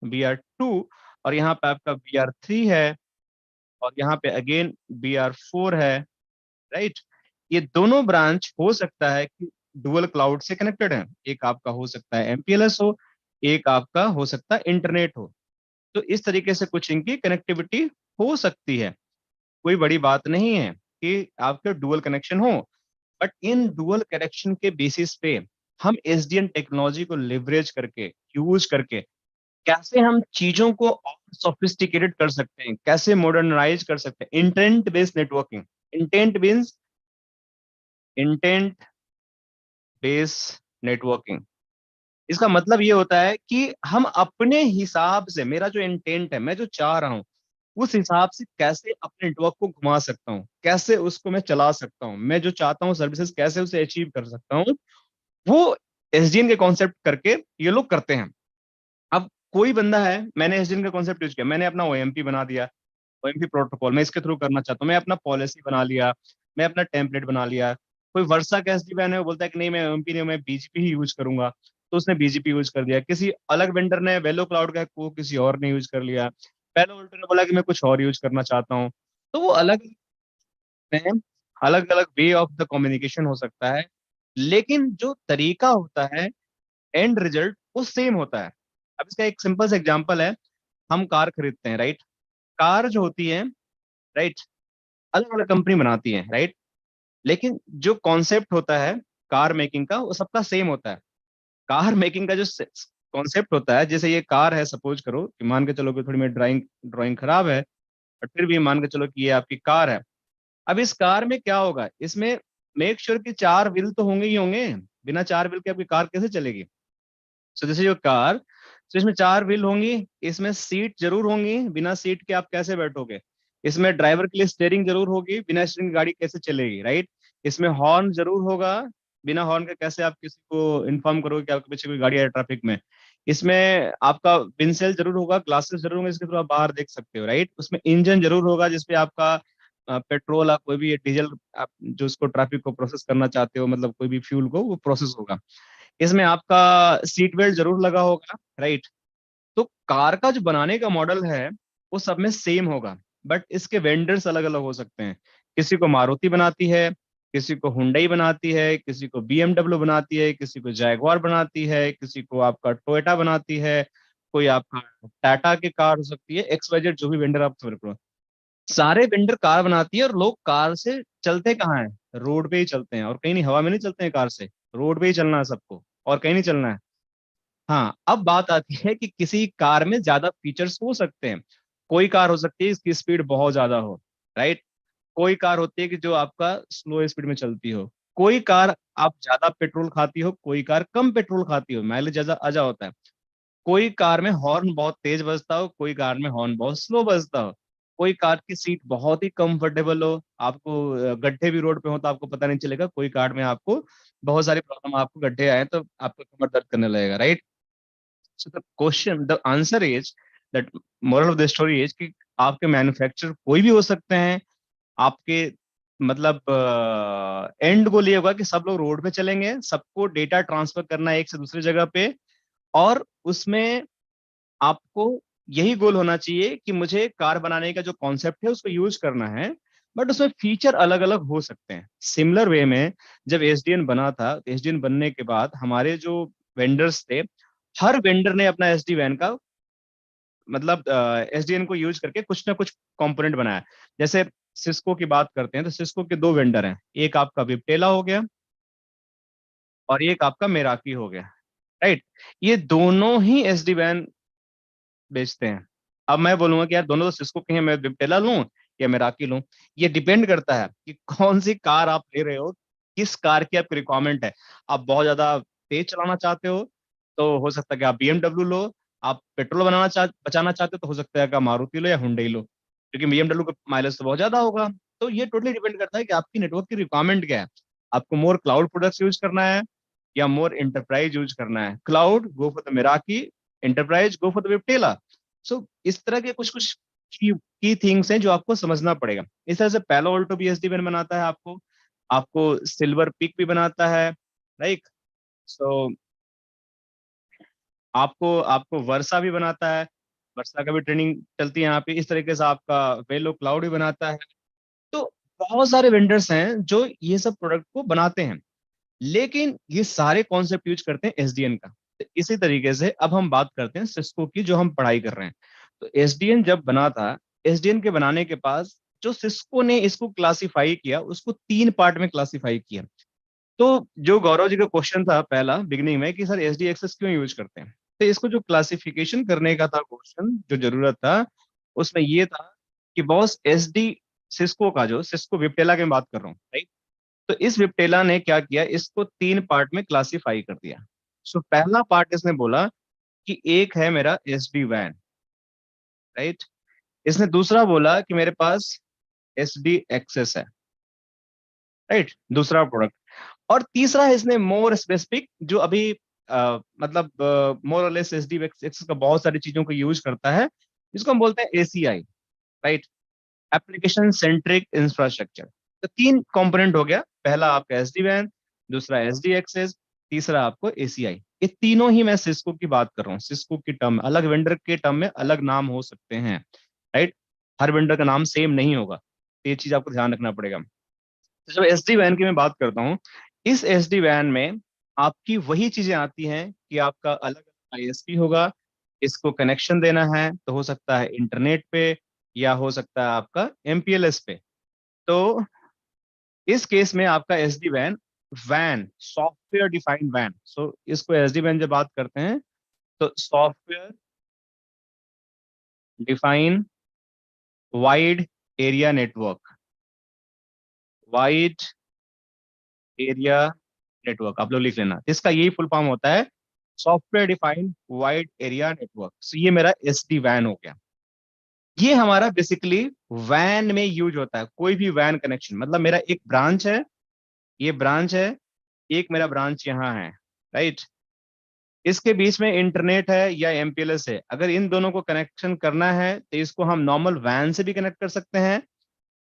BR2, और यहाँ पे आपका BR3 है, और यहाँ पे अगेन BR4 है, राइट। ये दोनों ब्रांच हो सकता है कि डुअल क्लाउड से कनेक्टेड है, एक आपका हो सकता है MPLS हो, एक आपका हो सकता है इंटरनेट हो। तो इस तरीके से कुछ इनकी कनेक्टिविटी हो सकती है, कोई बड़ी बात नहीं है कि आपके डुअल कनेक्शन हो। बट इन डुअल कनेक्शन के बेसिस पे हम एसडीएन टेक्नोलॉजी को लिवरेज करके, यूज करके कैसे हम चीजों को और सोफिस्टिकेटेड कर सकते हैं, कैसे मॉडर्नाइज कर सकते हैं। Intent based networking, intent means intent based networking, इसका मतलब ये होता है कि हम अपने हिसाब से, मेरा जो इंटेंट है, मैं जो चाह रहा हूं, उस हिसाब से कैसे अपने नेटवर्क को घुमा सकता हूँ, कैसे उसको मैं चला सकता हूँ, मैं जो चाहता हूँ सर्विसेज कैसे उसे अचीव कर सकता हूँ, वो एसडीएन के कॉन्सेप्ट करके ये लोग करते हैं। अब कोई बंदा है, मैंने एसडीएन का कॉन्सेप्ट यूज किया, मैंने अपना ओएमपी बना दिया, ओएमपी प्रोटोकॉल मैं इसके थ्रू करना चाहता हूँ, मैं अपना पॉलिसी बना लिया, मैं अपना टेम्पलेट बना लिया। कोई वर्षा का एसडीएन है, वो बोलता है कि नहीं मैं ओएमपी नहीं, मैं बीजीपी ही यूज करूंगा, तो उसने बीजीपी यूज कर दिया। किसी अलग वेंडर ने वेलो क्लाउड का को किसी और ने यूज कर लिया, पहले उल्टे ने बोला कि मैं कुछ और यूज करना चाहता हूँ। तो वो अलग में अलग अलग वे ऑफ द कम्युनिकेशन हो सकता है, लेकिन जो तरीका होता है, एंड रिजल्ट वो सेम होता है। अब इसका एक सिंपल सा एग्जांपल है, हम कार खरीदते हैं, राइट। कार जो होती है, राइट, अलग अलग कंपनी बनाती है, राइट, लेकिन जो कॉन्सेप्ट होता है कार मेकिंग का वो सबका सेम होता है। कार मेकिंग का जो कॉन्सेप्ट होता है, जैसे ये कार है, सपोज करो कि मान के चलो कि थोड़ी मेरी ड्राइंग ड्राइंग खराब है, बट फिर भी मान के चलो कि ये आपकी कार है। अब इस कार में क्या होगा, इसमें मेक श्योर कि 4 व्हील तो होंगे ही होंगे, बिना 4 व्हील के आपकी कार कैसे चलेगी? सो दिस इज योर कार, तो इसमें 4 व्हील होंगी, इसमें सीट जरूर होंगी, बिना सीट के आप कैसे बैठोगे? इसमें ड्राइवर के लिए स्टेयरिंग जरूर होगी, बिना स्टेयरिंग गाड़ी कैसे चलेगी, राइट। इसमें हॉर्न जरूर होगा, बिना हॉर्न के कैसे आप किसी को इन्फॉर्म करोगे कि आपके पीछे कोई गाड़ी है ट्रैफिक में। इसमें आपका विंडसेल जरूर होगा, ग्लासेस जरूर होंगे, इसके थ्रू आप बाहर देख सकते हो, राइट। उसमें इंजन जरूर होगा जिसपे आपका पेट्रोल या कोई भी डीजल आप जो उसको ट्रैफिक को प्रोसेस करना चाहते हो, मतलब कोई भी फ्यूल को, वो प्रोसेस होगा। इसमें आपका सीट बेल्ट जरूर लगा होगा, राइट। तो कार का जो बनाने का मॉडल है वो सब में सेम होगा, बट इसके वेंडर्स अलग अलग हो सकते हैं। किसी को मारुति बनाती है, किसी को हुंडई बनाती है, किसी को बीएमडब्ल्यू बनाती है, किसी को जैगवार बनाती है, किसी को आपका टोयोटा बनाती है, कोई आपका टाटा की कार हो सकती है, एक्स वाई जेड जो भी वेंडर आप समझ लो। सारे वेंडर कार बनाती है, और लोग कार से चलते कहाँ हैं? रोड पे ही चलते हैं, और कहीं नहीं, हवा में नहीं चलते हैं कार से। रोड पे ही चलना है सबको, और कहीं नहीं चलना है। हाँ, अब बात आती है कि किसी कार में ज्यादा फीचर्स हो सकते हैं। कोई कार हो सकती है इसकी स्पीड बहुत ज्यादा हो, राइट। कोई कार होती है कि जो आपका स्लो स्पीड में चलती हो। कोई कार आप ज्यादा पेट्रोल खाती हो, कोई कार कम पेट्रोल खाती हो, माइलेज ज्यादा आजा होता है। कोई कार में हॉर्न बहुत तेज बजता हो, कोई कार में हॉर्न बहुत स्लो बजता हो। कोई कार की सीट बहुत ही कंफर्टेबल हो, आपको गड्ढे भी रोड पे हो तो आपको पता नहीं चलेगा। कोई कार में आपको बहुत सारी प्रॉब्लम, आपको गड्ढे आए तो आपको कमर दर्द करने लगेगा, right. So the answer is that moral of the story is कि आपके मैन्युफैक्चरर कोई भी हो सकते हैं। आपके मतलब एंड गोल ये होगा कि सब लोग रोड पे चलेंगे, सबको डेटा ट्रांसफर करना है एक से दूसरी जगह पे, और उसमें आपको यही गोल होना चाहिए कि मुझे कार बनाने का जो कॉन्सेप्ट है उसको यूज करना है, बट उसमें फीचर अलग अलग हो सकते हैं। सिमिलर वे में जब एसडीएन बना था, एसडीएन बनने के बाद हमारे जो वेंडर्स थे, हर वेंडर ने अपना एसडी वैन का मतलब एसडीएन को यूज करके कुछ ना कुछ कंपोनेंट बनाया। जैसे सिस्को की बात करते हैं तो सिस्को के दो वेंडर हैं, एक आपका विप्टेला हो गया और एक आपका मेराकी हो गया, राइट। ये दोनों ही एसडी वैन बेचते हैं। अब मैं बोलूंगा कि यार दोनों तो सिस्को के हैं, मैं विप्टेला लूं या मेराकी लूं, ये डिपेंड करता है कि कौन सी कार आप ले रहे हो, किस कार की आपकी रिक्वायरमेंट है। आप बहुत ज्यादा तेज चलाना चाहते हो तो हो सकता है कि आप बीएमडब्ल्यू लो। आप पेट्रोल बचाना चाहते हो तो हो सकता है कि आप मारुति लो या हुंडई लो, क्योंकि बीएमडब्ल्यू का माइलेज तो बहुत ज्यादा होगा। तो ये टोटली डिपेंड करता है कि आपकी नेटवर्क की रिक्वायरमेंट क्या है। आपको मोर क्लाउड प्रोडक्ट्स यूज करना है या मोर इंटरप्राइज यूज करना है। Cloud go for the Meraki, enterprise go for the Viptela. So इस तरह के कुछ कुछ की थिंग्स हैं जो आपको समझना पड़ेगा। इस तरह से पैलो ऑल्टो भी एसडी वैन बनाता है आपको, आपको सिल्वर पिक भी बनाता है, राइट। सो आपको आपको वर्षा भी बनाता है, वर्षा का भी ट्रेनिंग चलती है यहाँ पे। इस तरीके से आपका वेलो क्लाउड भी बनाता है। तो बहुत सारे वेंडर्स हैं जो ये सब प्रोडक्ट को बनाते हैं, लेकिन ये सारे कॉन्सेप्ट यूज करते हैं एसडीएन का। तो इसी तरीके से अब हम बात करते हैं सिस्को की, जो हम पढ़ाई कर रहे हैं। तो एसडीएन जब बना था, एसडीएन के बनाने के पास जो सिस्को ने इसको क्लासिफाई किया, उसको तीन पार्ट में क्लासिफाई किया। तो जो गौरव जी का क्वेश्चन था पहला बिगिनिंग में कि सर एसडी एक्सेस क्यों यूज करते हैं, तो इसको जो क्लासिफिकेशन करने का था क्वेश्चन, जो जरूरत था उसमें ये था कि बॉस एसडी सिस्को का, जो सिस्को विप्टेला की मैं बात कर रहा हूँ, राइट। तो इस विप्टेला ने क्या किया, इसको तीन पार्ट में क्लासिफाई कर दिया। सो पहला पार्ट इसने बोला कि एक है मेरा एसडी वैन, राइट। इसने दूसरा बोला कि मेरे पास एसडी एक्सेस है, राइट, दूसरा प्रोडक्ट। और तीसरा है इसने मोर स्पेसिफिक, जो अभी मतलब मोर और लेस एसडी एक्सेस का बहुत सारी चीजों को यूज करता है, जिसको हम बोलते हैं ACI, right, application centric infrastructure. तो तीन कंपोनेंट हो गया, पहला आपका एसडी वैन, दूसरा एसडी एक्सेस, तीसरा आपको एसीआई। ये तीनों ही मैं सिस्को की बात कर रहा हूँ। सिस्को की टर्म अलग, वेंडर के टर्म में अलग नाम हो सकते हैं, राइट। हर वेंडर का नाम सेम नहीं होगा, तो ये चीज आपको ध्यान रखना पड़ेगा। तो जब एसडी वैन की मैं बात करता हूँ, इस एसडी वैन में आपकी वही चीजें आती हैं कि आपका अलग आईएसपी होगा, इसको कनेक्शन देना है तो हो सकता है इंटरनेट पे या हो सकता है आपका एमपीएलएस पे। तो इस केस में आपका SD van, van software defined van, सो इसको एसडी वैन जब बात करते हैं तो software define wide area network, wide area network आप लोग लिख लेना। इसका यही फुल फॉर्म होता है software defined wide area network. So ये मेरा एसडी वैन हो गया। ये हमारा बेसिकली वैन में यूज होता है। कोई भी वैन कनेक्शन, मतलब मेरा एक ब्रांच है, ये ब्रांच है, एक मेरा ब्रांच यहाँ है, राइट। इसके बीच में इंटरनेट है या MPLS है, अगर इन दोनों को कनेक्शन करना है तो इसको हम नॉर्मल वैन से भी कनेक्ट कर सकते हैं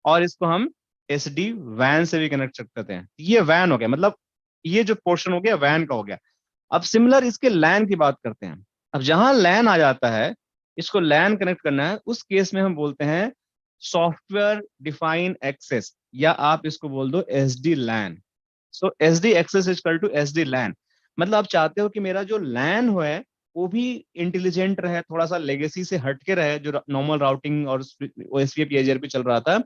और इसको हम SD वैन से भी कनेक्ट कर सकते हैं। ये वैन हो गया, मतलब ये जो पोर्शन हो गया वैन का हो गया। अब सिमिलर इसके लैन की बात करते हैं। अब जहां लैन आ जाता है, इसको लैन कनेक्ट करना है, उस केस में हम बोलते हैं सॉफ्टवेयर डिफाइन एक्सेस, या आप इसको बोल दो SD LAN. So SD access is equal to SD LAN. मतलब आप चाहते हो कि मेरा जो लैन हो है वो भी इंटेलिजेंट रहे, थोड़ा सा लेगेसी से हटके रहे, जो नॉर्मल राउटिंग और OSPF पे चल रहा था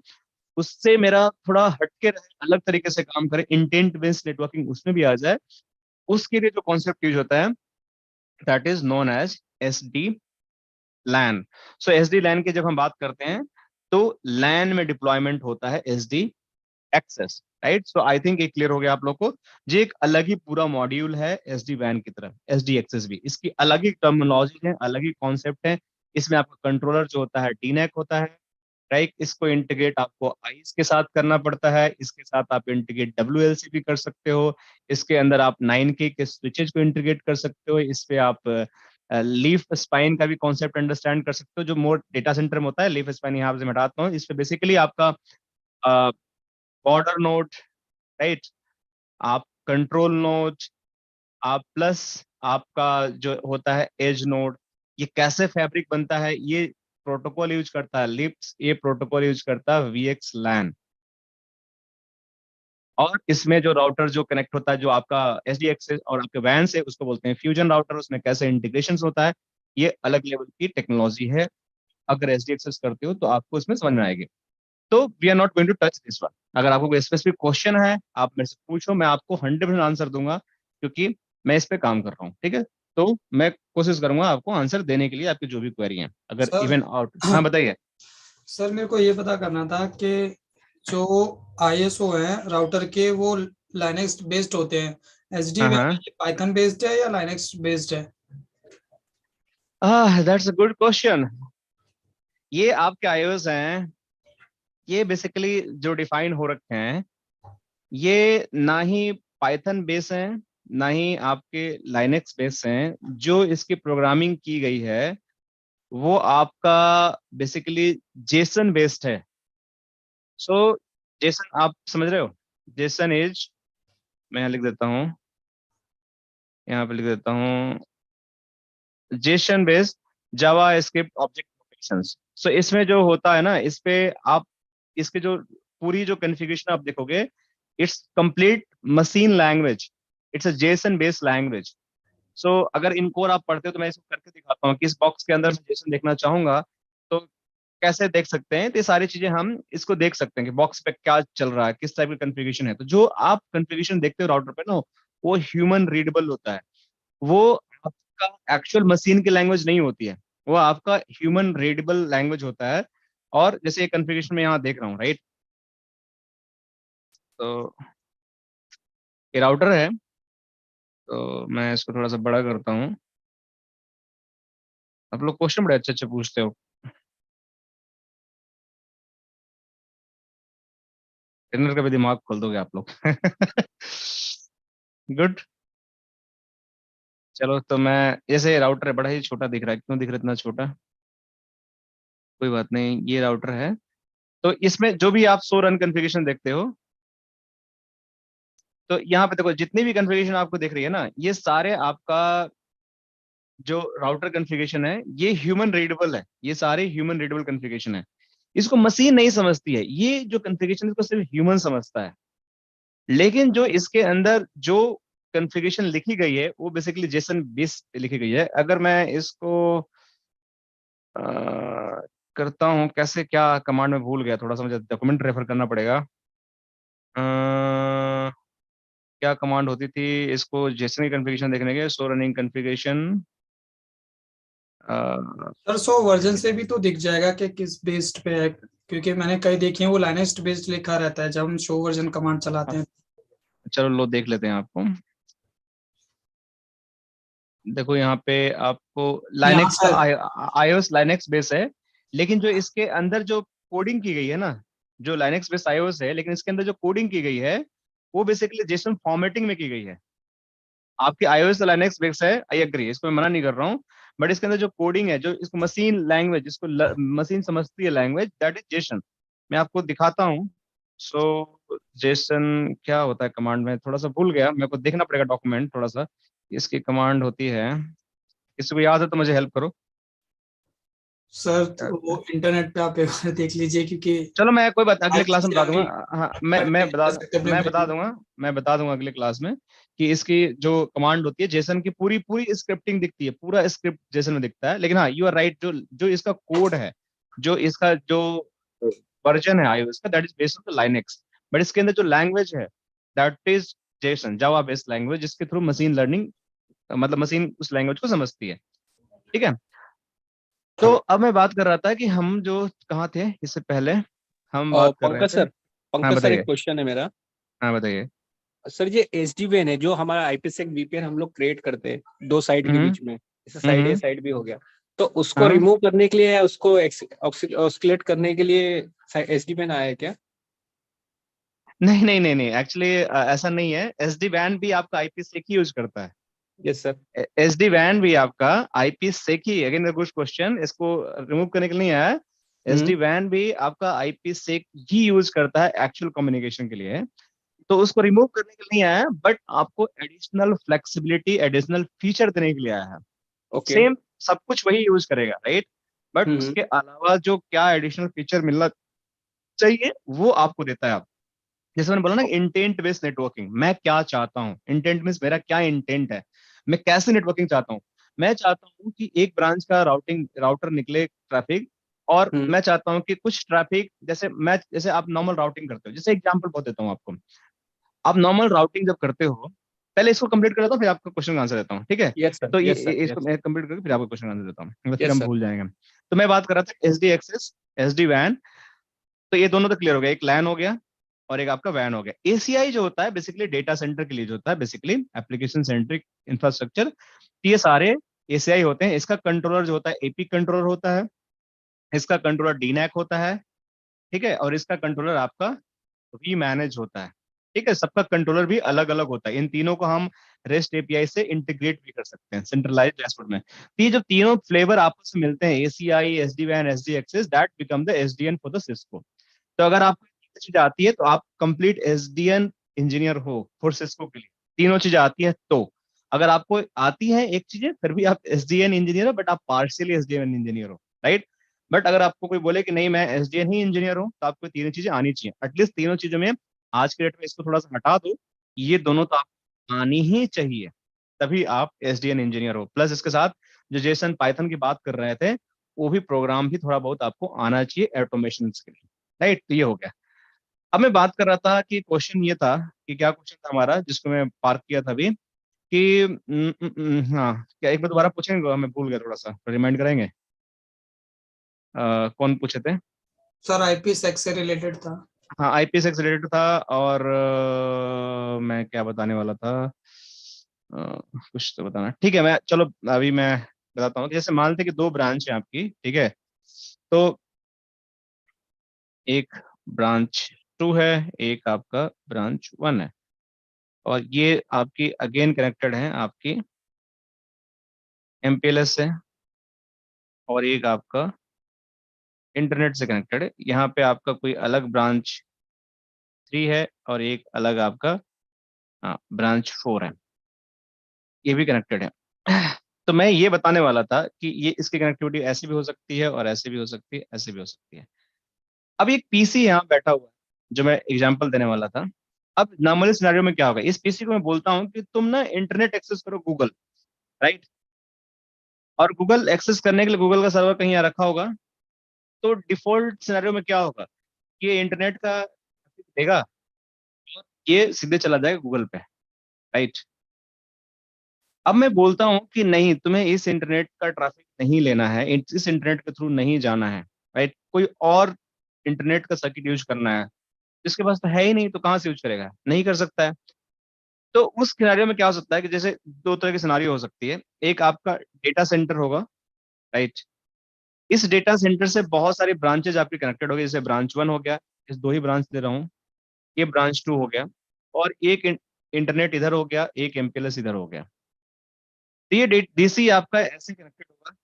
उससे मेरा थोड़ा हटके रहे, अलग तरीके से काम करे, इंटेंट बेस्ड नेटवर्किंग उसमें भी आ जाए। उसके लिए जो कॉन्सेप्ट यूज होता है that is known as SD LAN. So SD LAN की जब हम बात करते हैं तो लैन में डिप्लॉयमेंट होता है SD access, right. So I think ये क्लियर हो गया आप लोग को। ये एक अलग ही पूरा मॉड्यूल है SD वैन की तरह। SD एक्सेस भी, इसकी अलग ही टर्मिनोलॉजी है, अलग ही कॉन्सेप्ट है। इसमें आपका कंट्रोलर जो होता है DNAC होता है, राइट। इसको इंटीग्रेट आपको आइस के साथ करना पड़ता है, इसके साथ आप इंटीग्रेट WLC भी कर सकते हो, इसके अंदर आप 9K के स्विचेज को इंटीग्रेट कर सकते हो, इस पे आप लीफ स्पाइन का भी कॉन्सेप्ट अंडरस्टैंड कर सकते हो, जो मोर डेटा सेंटर में होता है। लीफ स्पाइन यहाँ से मैं हटाता हूँ। इस पे बेसिकली आपका बॉर्डर नोड, राइट, आप कंट्रोल नोड, आप प्लस आपका जो होता है एज नोड, ये कैसे फैब्रिक बनता है, ये प्रोटोकॉल यूज करता है लिप्स, ये प्रोटोकॉल यूज करता है VX LAN। और इसमें जो राउटर जो कनेक्ट होता है, जो आपका SD एक्सेस और आपके वैन से, उसको बोलते हैं फ्यूजन राउटर। उसमें कैसे इंटीग्रेशन होता है, ये अलग लेवल की टेक्नोलॉजी है। अगर SD एक्सेस करते हो तो आपको इसमें समझ में आएगी। तो we are not going to touch this one. अगर आपको कोई स्पेसिफिक क्वेश्चन है आप मेरे से पूछो, मैं आपको 100% आंसर दूंगा, क्योंकि मैं इस पे काम कर रहा हूँ, ठीक है। तो मैं कोशिश करूंगा आपको आंसर देने के लिए, आपकी जो भी क्वेरी है। अगर सर इवन आउट, हाँ बताइए। सर मेरे को ये पता करना था कि जो ISO है राउटर के वो लाइनेक्स बेस्ड होते हैं, SD हाँ में हाँ, पाइथन बेस्ड है या लाइनेक्स बेस्ड है? That's a good question. ये आपके iOS हैं, ये बेसिकली जो डिफाइन हो रखे हैं, ये ना ही पाइथन बेस हैं, ना ही आपके लाइनेक्स बेस हैं। जो इसकी प्रोग्रामिंग की गई है वो आपका बेसिकली जेसन बेस्ड है। सो जेसन आप समझ रहे हो, जेसन इज, मैं यहाँ लिख देता हूँ, यहाँ पे लिख देता हूँ, जेसन बेस्ड जावा स्क्रिप्ट ऑब्जेक्ट लोकेशंस। सो इसमें जो होता है ना, इस पे आप इसके जो पूरी जो कॉन्फ़िगरेशन आप देखोगे, it's complete machine language, it's a JSON based language. So अगर इन कोर आप पढ़ते हो तो मैं इसको करके दिखाता हूँ कि इस बॉक्स के अंदर मैं जेसन देखना चाहूंगा तो कैसे देख सकते हैं। तो ये सारी चीजें हम इसको देख सकते हैं कि बॉक्स पे क्या चल रहा है, किस टाइप की कॉन्फ़िगरेशन है। तो जो आप कॉन्फ़िगरेशन देखते हो राउटर पे ना, वो ह्यूमन रीडेबल होता है। वो आपका एक्चुअल मशीन की लैंग्वेज नहीं होती है, वो आपका ह्यूमन रीडेबल लैंग्वेज होता है। और जैसे ये कॉन्फ़िगरेशन मैं यहाँ देख रहा हूँ, राइट। तो ये राउटर है, तो मैं इसको थोड़ा सा बड़ा करता हूँ। आप लोग क्वेश्चन बड़े अच्छे अच्छे पूछते हो, ट्रेनर का भी दिमाग खोल दोगे आप लोग। गुड। चलो, तो मैं, जैसे राउटर है बड़ा ही छोटा दिख रहा है, क्यों दिख रहा है इतना छोटा? कोई बात नहीं, ये राउटर है। तो इसमें जो भी आप शो रन कॉन्फ़िगरेशन देखते हो, तो यहाँ पे देखो जितनी भी कॉन्फ़िगरेशन आपको दिख रही है ना, ये सारे आपका जो राउटर कॉन्फ़िगरेशन है ये ह्यूमन रीडेबल है, ये सारे ह्यूमन रीडेबल कॉन्फ़िगरेशन है। इसको मशीन नहीं समझती है, ये जो कॉन्फ़िगरेशन इसको सिर्फ ह्यूमन समझता है। लेकिन जो इसके अंदर जो कॉन्फ़िगरेशन लिखी गई है वो बेसिकली जेसन बेस पे लिखी गई है। अगर मैं इसको अ, करता हूँ कैसे, क्या कमांड में भूल गया, थोड़ा सा मुझे डॉक्यूमेंट रेफर करना पड़ेगा। क्या कमांड होती थी इसको जेसन की कॉन्फ़िगरेशन देखने के, show running configuration. Sir 100 version से भी तो दिख जाएगा कि किस बेस्ड पे है, क्योंकि मैंने कई देखी है वो लाइनेक्स बेस्ड लिखा रहता है जब हम शो वर्जन कमांड चलाते हैं। चलो लो देख लेते हैं आपको। देखो यहाँ पे आपको यहाँ लाइनेक्स का सर iOS लाइनेक्स बेस है, लेकिन जो इसके अंदर जो कोडिंग की गई है ना, जो लाइनेक्स बेस iOS है, लेकिन इसके अंदर जो कोडिंग की गई है वो बेसिकली जेसन फॉर्मेटिंग में की गई है। आपकी iOS लाइनेक्स बेस है, आई एग्री, इसको मैं मना नहीं कर रहा हूँ, बट इसके अंदर जो कोडिंग है, जो इसको मशीन लैंग्वेज, जिसको मशीन समझती है लैंग्वेज, दैट इज जेसन। मैं आपको दिखाता हूँ। सो जेसन क्या होता है कमांड में, थोड़ा सा भूल गया, मेरे को देखना पड़ेगा डॉक्यूमेंट थोड़ा सा। इसकी कमांड होती है, किसी को याद है तो मुझे हेल्प करो। सर तो वो इंटरनेट पे आप एक बार देख लीजिए, क्योंकि चलो मैं कोई बात अगले क्लास में ICC बता दूंगा। अभी हाँ नहीं कर सकते अपने मैं ब्रेक बता में। दूंगा, मैं बता दूंगा अगले क्लास में कि इसकी जो कमांड होती है जेसन की, पूरी पूरी स्क्रिप्टिंग दिखती है, पूरा स्क्रिप्ट जेसन में दिखता है। लेकिन हाँ, यू आर राइट, जो जो इसका कोड है, जो इसका जो वर्जन है iOS का, that is based on the Linux, but इसके अंदर जो लैंग्वेज है that is Jason, Java based language, जिसके थ्रू मशीन लर्निंग, मतलब मशीन उस लैंग्वेज को समझती है। ठीक है। तो अब मैं बात कर रहा था कि हम जो कहाँ थे इससे पहले, हम बात कर रहे पंकज थे। सर, हाँ पंकज सर, एक बताइए। क्वेश्चन है मेरा। हाँ बताइए। सर ये एसडीवेन है जो हमारा आईपीसेक वीपीएन हम लोग क्रिएट करते हैं दो साइड के हम्म। बीच में, जैसे साइड ए हम्म। साइड बी हो गया, तो उसको हाँ। रिमूव करने के लिए या उसको ऑस्किलेट करने के लिए एसडीवेन आया है क्या? नहीं नहीं नहीं नहीं, एक्चुअली ऐसा नहीं है। एसडी वैन भी आपका आईपी सेक ही यूज करता है। Yes sir. एसडी वैन भी आपका आईपी सेक ही, अगेन गुड क्वेश्चन, इसको रिमूव करने के लिए नहीं आया। एसडी हम्म। वैन भी आपका आईपी सेक ही यूज करता है एक्चुअल कम्युनिकेशन के लिए। तो उसको रिमूव करने के लिए नहीं आया, बट आपको एडिशनल फ्लेक्सिबिलिटी, एडिशनल फीचर देने के लिए आया है। ओके। सेम सब कुछ वही यूज करेगा, राइट, बट हम्म। उसके अलावा जो क्या एडिशनल फीचर मिलना चाहिए वो आपको देता है। आप जैसे मैंने बोला ना, इंटेंट बेस्ड नेटवर्किंग, मैं क्या चाहता हूँ, इंटेंट मीन्स मेरा क्या इंटेंट है, मैं कैसे नेटवर्किंग चाहता हूँ। मैं चाहता हूँ कि एक ब्रांच का राउटर निकले ट्रैफिक, और हम्म। मैं चाहता हूँ कि कुछ ट्रैफिक, जैसे आप नॉर्मल राउटिंग करते हो, जैसे एग्जांपल बहुत देता हूँ आपको। आप नॉर्मल राउटिंग जब करते हो, पहले इसको कंप्लीट कर देता हूँ, फिर आपका क्वेश्चन का आंसर देता हूँ, ठीक है। यस सर, तो ये यस सर, इसको यस। मैं कंप्लीट करके फिर आपको क्वेश्चन आंसर देता हूँ, मतलब फिर यस हम सर। भूल जाएंगे। तो मैं बात कर रहा था एसडी एक्सेस, एसडी वैन। तो ये दोनों तो क्लियर हो गया, एक लैन हो गया और एक आपका वैन हो गया। एसीआई जो होता है बेसिकली डेटा सेंटर के लिए जो होता है, बेसिकली एप्लीकेशन सेंट्रिक इंफ्रास्ट्रक्चर, ये सारे एसीआई होते हैं। इसका कंट्रोलर जो होता है एपी कंट्रोलर होता है, इसका कंट्रोलर डीनैक होता है, ठीक है, और इसका कंट्रोलर आपका वी मैनेज होता है। ठीक है, सबका कंट्रोलर भी अलग अलग होता है। इन तीनों को हम रेस्ट एपीआई से इंटीग्रेट भी कर सकते हैं सेंट्रलाइज डैशबोर्ड में। तो ये जो तीनों फ्लेवर आपस में मिलते हैं, एसीआई, एसडी वैन, SD access, that become the SDN for the Cisco. तो अगर आपको ये चीज आती है तो आप कंप्लीट एसडीएन इंजीनियर हो फॉर सिस्को के लिए, तीनों चीजें आती है तो। अगर आपको आती है एक चीजें फिर भी आप एसडीएन इंजीनियर हो, बट आप पार्शियली एसडीएन इंजीनियर हो, राइट। बट अगर आपको कोई बोले कि नहीं मैं एसडीएन ही इंजीनियर हूं, तो आपको तीनों चीजें आनी चाहिए, एटलीस्ट तीनों चीजों में। आज के डेट में इसको थोड़ा सा हटा दो, ये दोनों तो आपको आनी ही चाहिए, तभी आप एसडीएन इंजीनियर हो। प्लस इसके साथ जो जेसन पाइथन की बात कर रहे थे, वो भी प्रोग्राम भी थोड़ा बहुत आपको आना चाहिए ऑटोमेशन के लिए, राइट। तो ये हो गया। अब मैं बात कर रहा था कि क्वेश्चन ये था कि क्या क्वेश्चन था हमारा, जिसको मैं पार्क किया था अभी, कि हाँ क्या, एक बार दोबारा पूछेंगे, मैं भूल गया, थोड़ा सा रिमाइंड कराएंगे। कौन पूछे थे? सर आईपी सेक से रिलेटेड था। हाँ आईपीएस से रिलेटेड था, और मैं क्या बताने वाला था, कुछ तो बताना, ठीक है। मैं चलो अभी मैं बताता हूँ कि जैसे मान लेते कि दो ब्रांच है आपकी, ठीक है। तो एक ब्रांच टू है, एक आपका ब्रांच वन है, और ये आपकी अगेन कनेक्टेड है आपकी एमपीएलएस से, और एक आपका इंटरनेट से कनेक्टेड है। यहाँ पे आपका कोई अलग ब्रांच थ्री है, और एक अलग आपका ब्रांच फोर है, ये भी कनेक्टेड है। तो मैं ये बताने वाला था कि ये इसकी कनेक्टिविटी ऐसी भी हो सकती है, और ऐसे भी हो सकती है, ऐसे भी हो सकती है। अब एक पीसी यहाँ बैठा हुआ है, जो मैं एग्जांपल देने वाला था। अब नॉर्मली सिनेरियो में क्या होगा, इस पीसी को मैं बोलता हूँ कि तुम ना इंटरनेट एक्सेस करो गूगल, राइट। और गूगल एक्सेस करने के लिए गूगल का सर्वर कहीं यहाँ रखा होगा। तो डिफॉल्ट सिनेरियो में क्या होगा, ये इंटरनेट का देगा, और ये सीधे चला जाएगा गूगल पे, राइट। अब मैं बोलता हूँ कि नहीं, तुम्हें इस इंटरनेट का ट्रैफिक नहीं लेना है, इस इंटरनेट के थ्रू नहीं जाना है, राइट। कोई और इंटरनेट का सर्किट यूज करना है, जिसके पास तो है ही नहीं, तो कहाँ से यूज करेगा, नहीं कर सकता है। तो उस सिनेरियो में क्या हो सकता है कि जैसे दो तरह की सिनेरियो हो सकती है। एक आपका डेटा सेंटर होगा, राइट। इस डेटा सेंटर से बहुत सारी ब्रांचेज आपकी कनेक्टेड होगी, जैसे ब्रांच वन हो गया, इस दो ही ब्रांच दे रहा हूँ, ये ब्रांच टू हो गया, और एक इंटरनेट इधर हो गया, एक MPLS इधर हो गया। तो ये DC आपका ऐसे कनेक्टेड होगा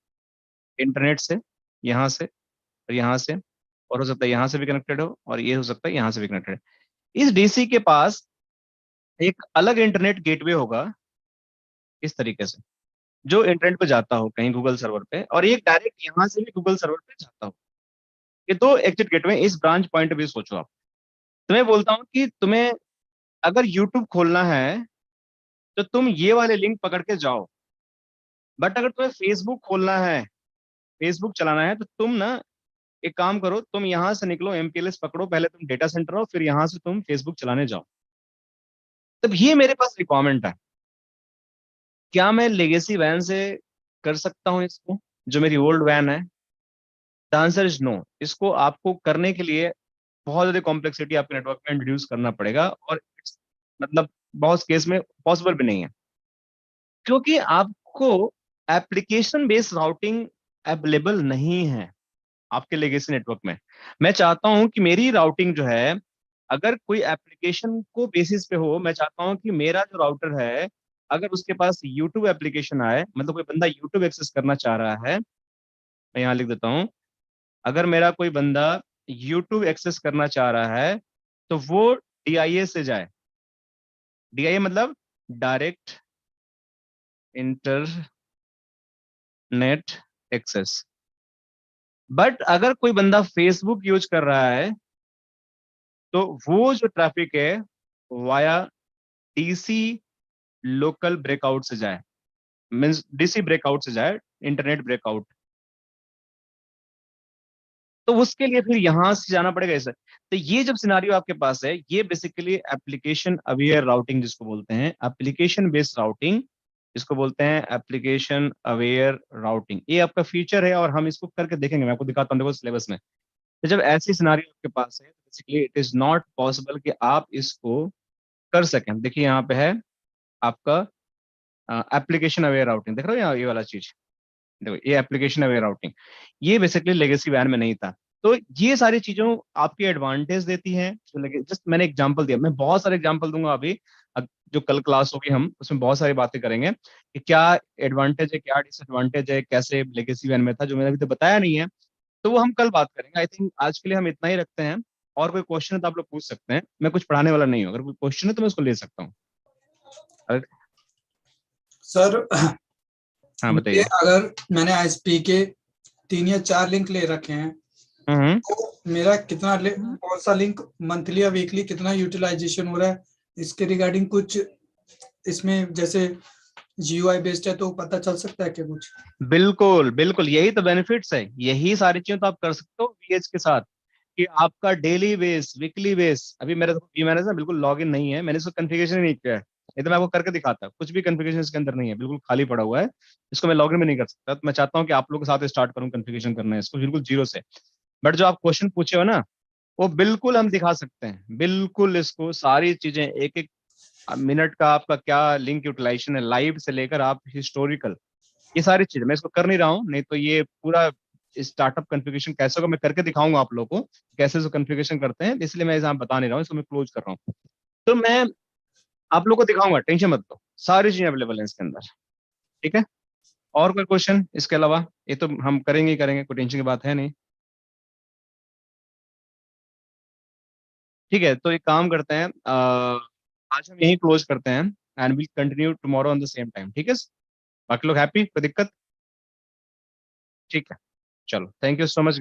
इंटरनेट से, यहाँ से और यहाँ से, और हो सकता है यहाँ से भी कनेक्टेड हो, और ये हो सकता है यहाँ से भी कनेक्टेड। इस DC के पास एक अलग इंटरनेट गेटवे होगा इस तरीके से, जो इंटरनेट पे जाता हो कहीं गूगल सर्वर पे, और एक डायरेक्ट यहाँ से भी गूगल सर्वर पे जाता हो। ये दो एग्जिट गेटवे, इस ब्रांच पॉइंट भी सोचो आप। तो मैं बोलता हूँ कि तुम्हें अगर यूट्यूब खोलना है तो तुम ये वाले लिंक पकड़ के जाओ, बट अगर तुम्हें फेसबुक खोलना है, फेसबुक चलाना है, तो तुम ना एक काम करो, तुम यहाँ से निकलो, MPLS पकड़ो, पहले तुम डेटा सेंटर आओ, फिर यहाँ से तुम फेसबुक चलाने जाओ। तब ये मेरे पास रिक्वायरमेंट है, क्या मैं लेगेसी वैन से कर सकता हूँ इसको, जो मेरी ओल्ड वैन है? The answer is no. इसको आपको करने के लिए बहुत ज्यादा कॉम्प्लेक्सिटी आपके नेटवर्क में इंट्रोड्यूस करना पड़ेगा, और मतलब बहुत केस में पॉसिबल भी नहीं है, क्योंकि आपको एप्लीकेशन बेस्ड राउटिंग अवेलेबल नहीं है आपके लेगेसी नेटवर्क में। मैं चाहता हूं कि मेरी राउटिंग जो है, अगर कोई एप्लीकेशन को बेसिस पे हो, मैं चाहता हूं कि मेरा जो राउटर है, अगर उसके पास यूट्यूब एप्लीकेशन आए, मतलब कोई बंदा यूट्यूब एक्सेस करना चाह रहा है, मैं यहाँ लिख देता हूँ, अगर मेरा कोई बंदा यूट्यूब एक्सेस करना चाह रहा है, तो वो DIA से जाए। DIA मतलब डायरेक्ट इंटरनेट एक्सेस। बट अगर कोई बंदा फेसबुक यूज कर रहा है, तो वो जो ट्रैफिक है वाया DC लोकल ब्रेकआउट से जाए, मीन्स DC ब्रेकआउट से जाए, इंटरनेट ब्रेकआउट। तो उसके लिए फिर यहां से जाना पड़ेगा इसे। तो ये जब सिनारियो आपके पास है, ये बेसिकली एप्लीकेशन अवेयर राउटिंग जिसको बोलते हैं, एप्लीकेशन बेस्ड राउटिंग इसको बोलते हैं, एप्लीकेशन अवेयर राउटिंग। ये आपका फीचर है, और हम इसको करके देखेंगे, मैं आपको दिखाता हूँ, देखो सिलेबस में। तो जब ऐसी सिनारियो आपके पास है, basically it is not possible कि आप इसको कर सकें। देखिए यहाँ पे है आपका एप्लीकेशन अवेयर राउटिंग, देख रहे हो यहाँ ये वाला चीज, देखो ये एप्लीकेशन अवेयर राउटिंग, ये बेसिकली लेगेसी वैन में नहीं था। तो ये सारी चीजों आपकी एडवांटेज देती हैं। जस्ट मैंने एग्जांपल दिया, मैं बहुत सारे एग्जांपल दूंगा अभी, जो कल क्लास होगी हम उसमें बहुत सारी बातें करेंगे कि क्या एडवांटेज है, क्या डिसएडवांटेज है, कैसे लेगेसी वैन में था, जो मैंने अभी तो बताया नहीं है। तो वो हम कल बात करेंगे। आई थिंक आज के लिए हम इतना ही रखते हैं, और कोई क्वेश्चन है तो आप लोग पूछ सकते हैं, मैं कुछ पढ़ाने वाला नहीं हूँ, अगर कोई क्वेश्चन है तो मैं उसको ले सकता हूँ। सर हाँ मुझे बताइए। अगर मैंने ISP के 3 या 4 लिंक ले रखे हैं, तो मेरा कितना कौन सा लिंक मंथली या वीकली कितना यूटिलाइजेशन हो रहा है, इसके रिगार्डिंग कुछ इसमें जैसे GUI बेस्ड है तो पता चल सकता है क्या कुछ? बिल्कुल बिल्कुल, यही तो बेनिफिट्स है, यही सारी चीजें तो आप कर सकते हो VH के साथ, कि आपका डेली बेस, वीकली बेस। अभी मेरा मैनेजर बिल्कुल लॉग इन नहीं है, मैंने इसको कन्फिगरेशन ही नहीं किया है, ये तो मैं आपको करके दिखाता, कुछ भी कन्फिगरेशन इसके अंदर नहीं है, बिल्कुल खाली पड़ा हुआ है, इसको मैं लॉग इन भी नहीं कर सकता। तो मैं चाहता हूँ कि आप लोगों के साथ स्टार्ट करूँ कन्फिगरेशन करना है इसको बिल्कुल जीरो से। बट जो आप क्वेश्चन पूछे हो ना, वो बिल्कुल हम दिखा सकते हैं, बिल्कुल इसको सारी चीजें, एक एक मिनट का आपका क्या लिंक यूटिलाइजेशन है, लाइव से लेकर आप हिस्टोरिकल, ये सारी चीजें मैं इसको कर नहीं रहा हूँ, नहीं तो ये पूरा स्टार्टअप कॉन्फ़िगरेशन कैसे होगा मैं करके दिखाऊंगा आप लोगों को, कैसे इसको कॉन्फ़िगरेशन करते हैं, इसलिए मैं इसे बता नहीं रहा हूँ, इसको मैं क्लोज कर रहा हूँ। तो मैं आप लोगों को दिखाऊंगा, टेंशन मत लो, सारी चीजें अवेलेबल है इसके अंदर। ठीक है, और कोई क्वेश्चन इसके अलावा? ये तो हम करेंगे ही करेंगे, कोई टेंशन की बात है नहीं। ठीक है, तो एक काम करते हैं, आज हम यही क्लोज करते हैं, and will continue tomorrow on the same time. ठीक है, बाकी लोग हैप्पी, कोई दिक्कत? ठीक है, चलो, थैंक यू सो मच।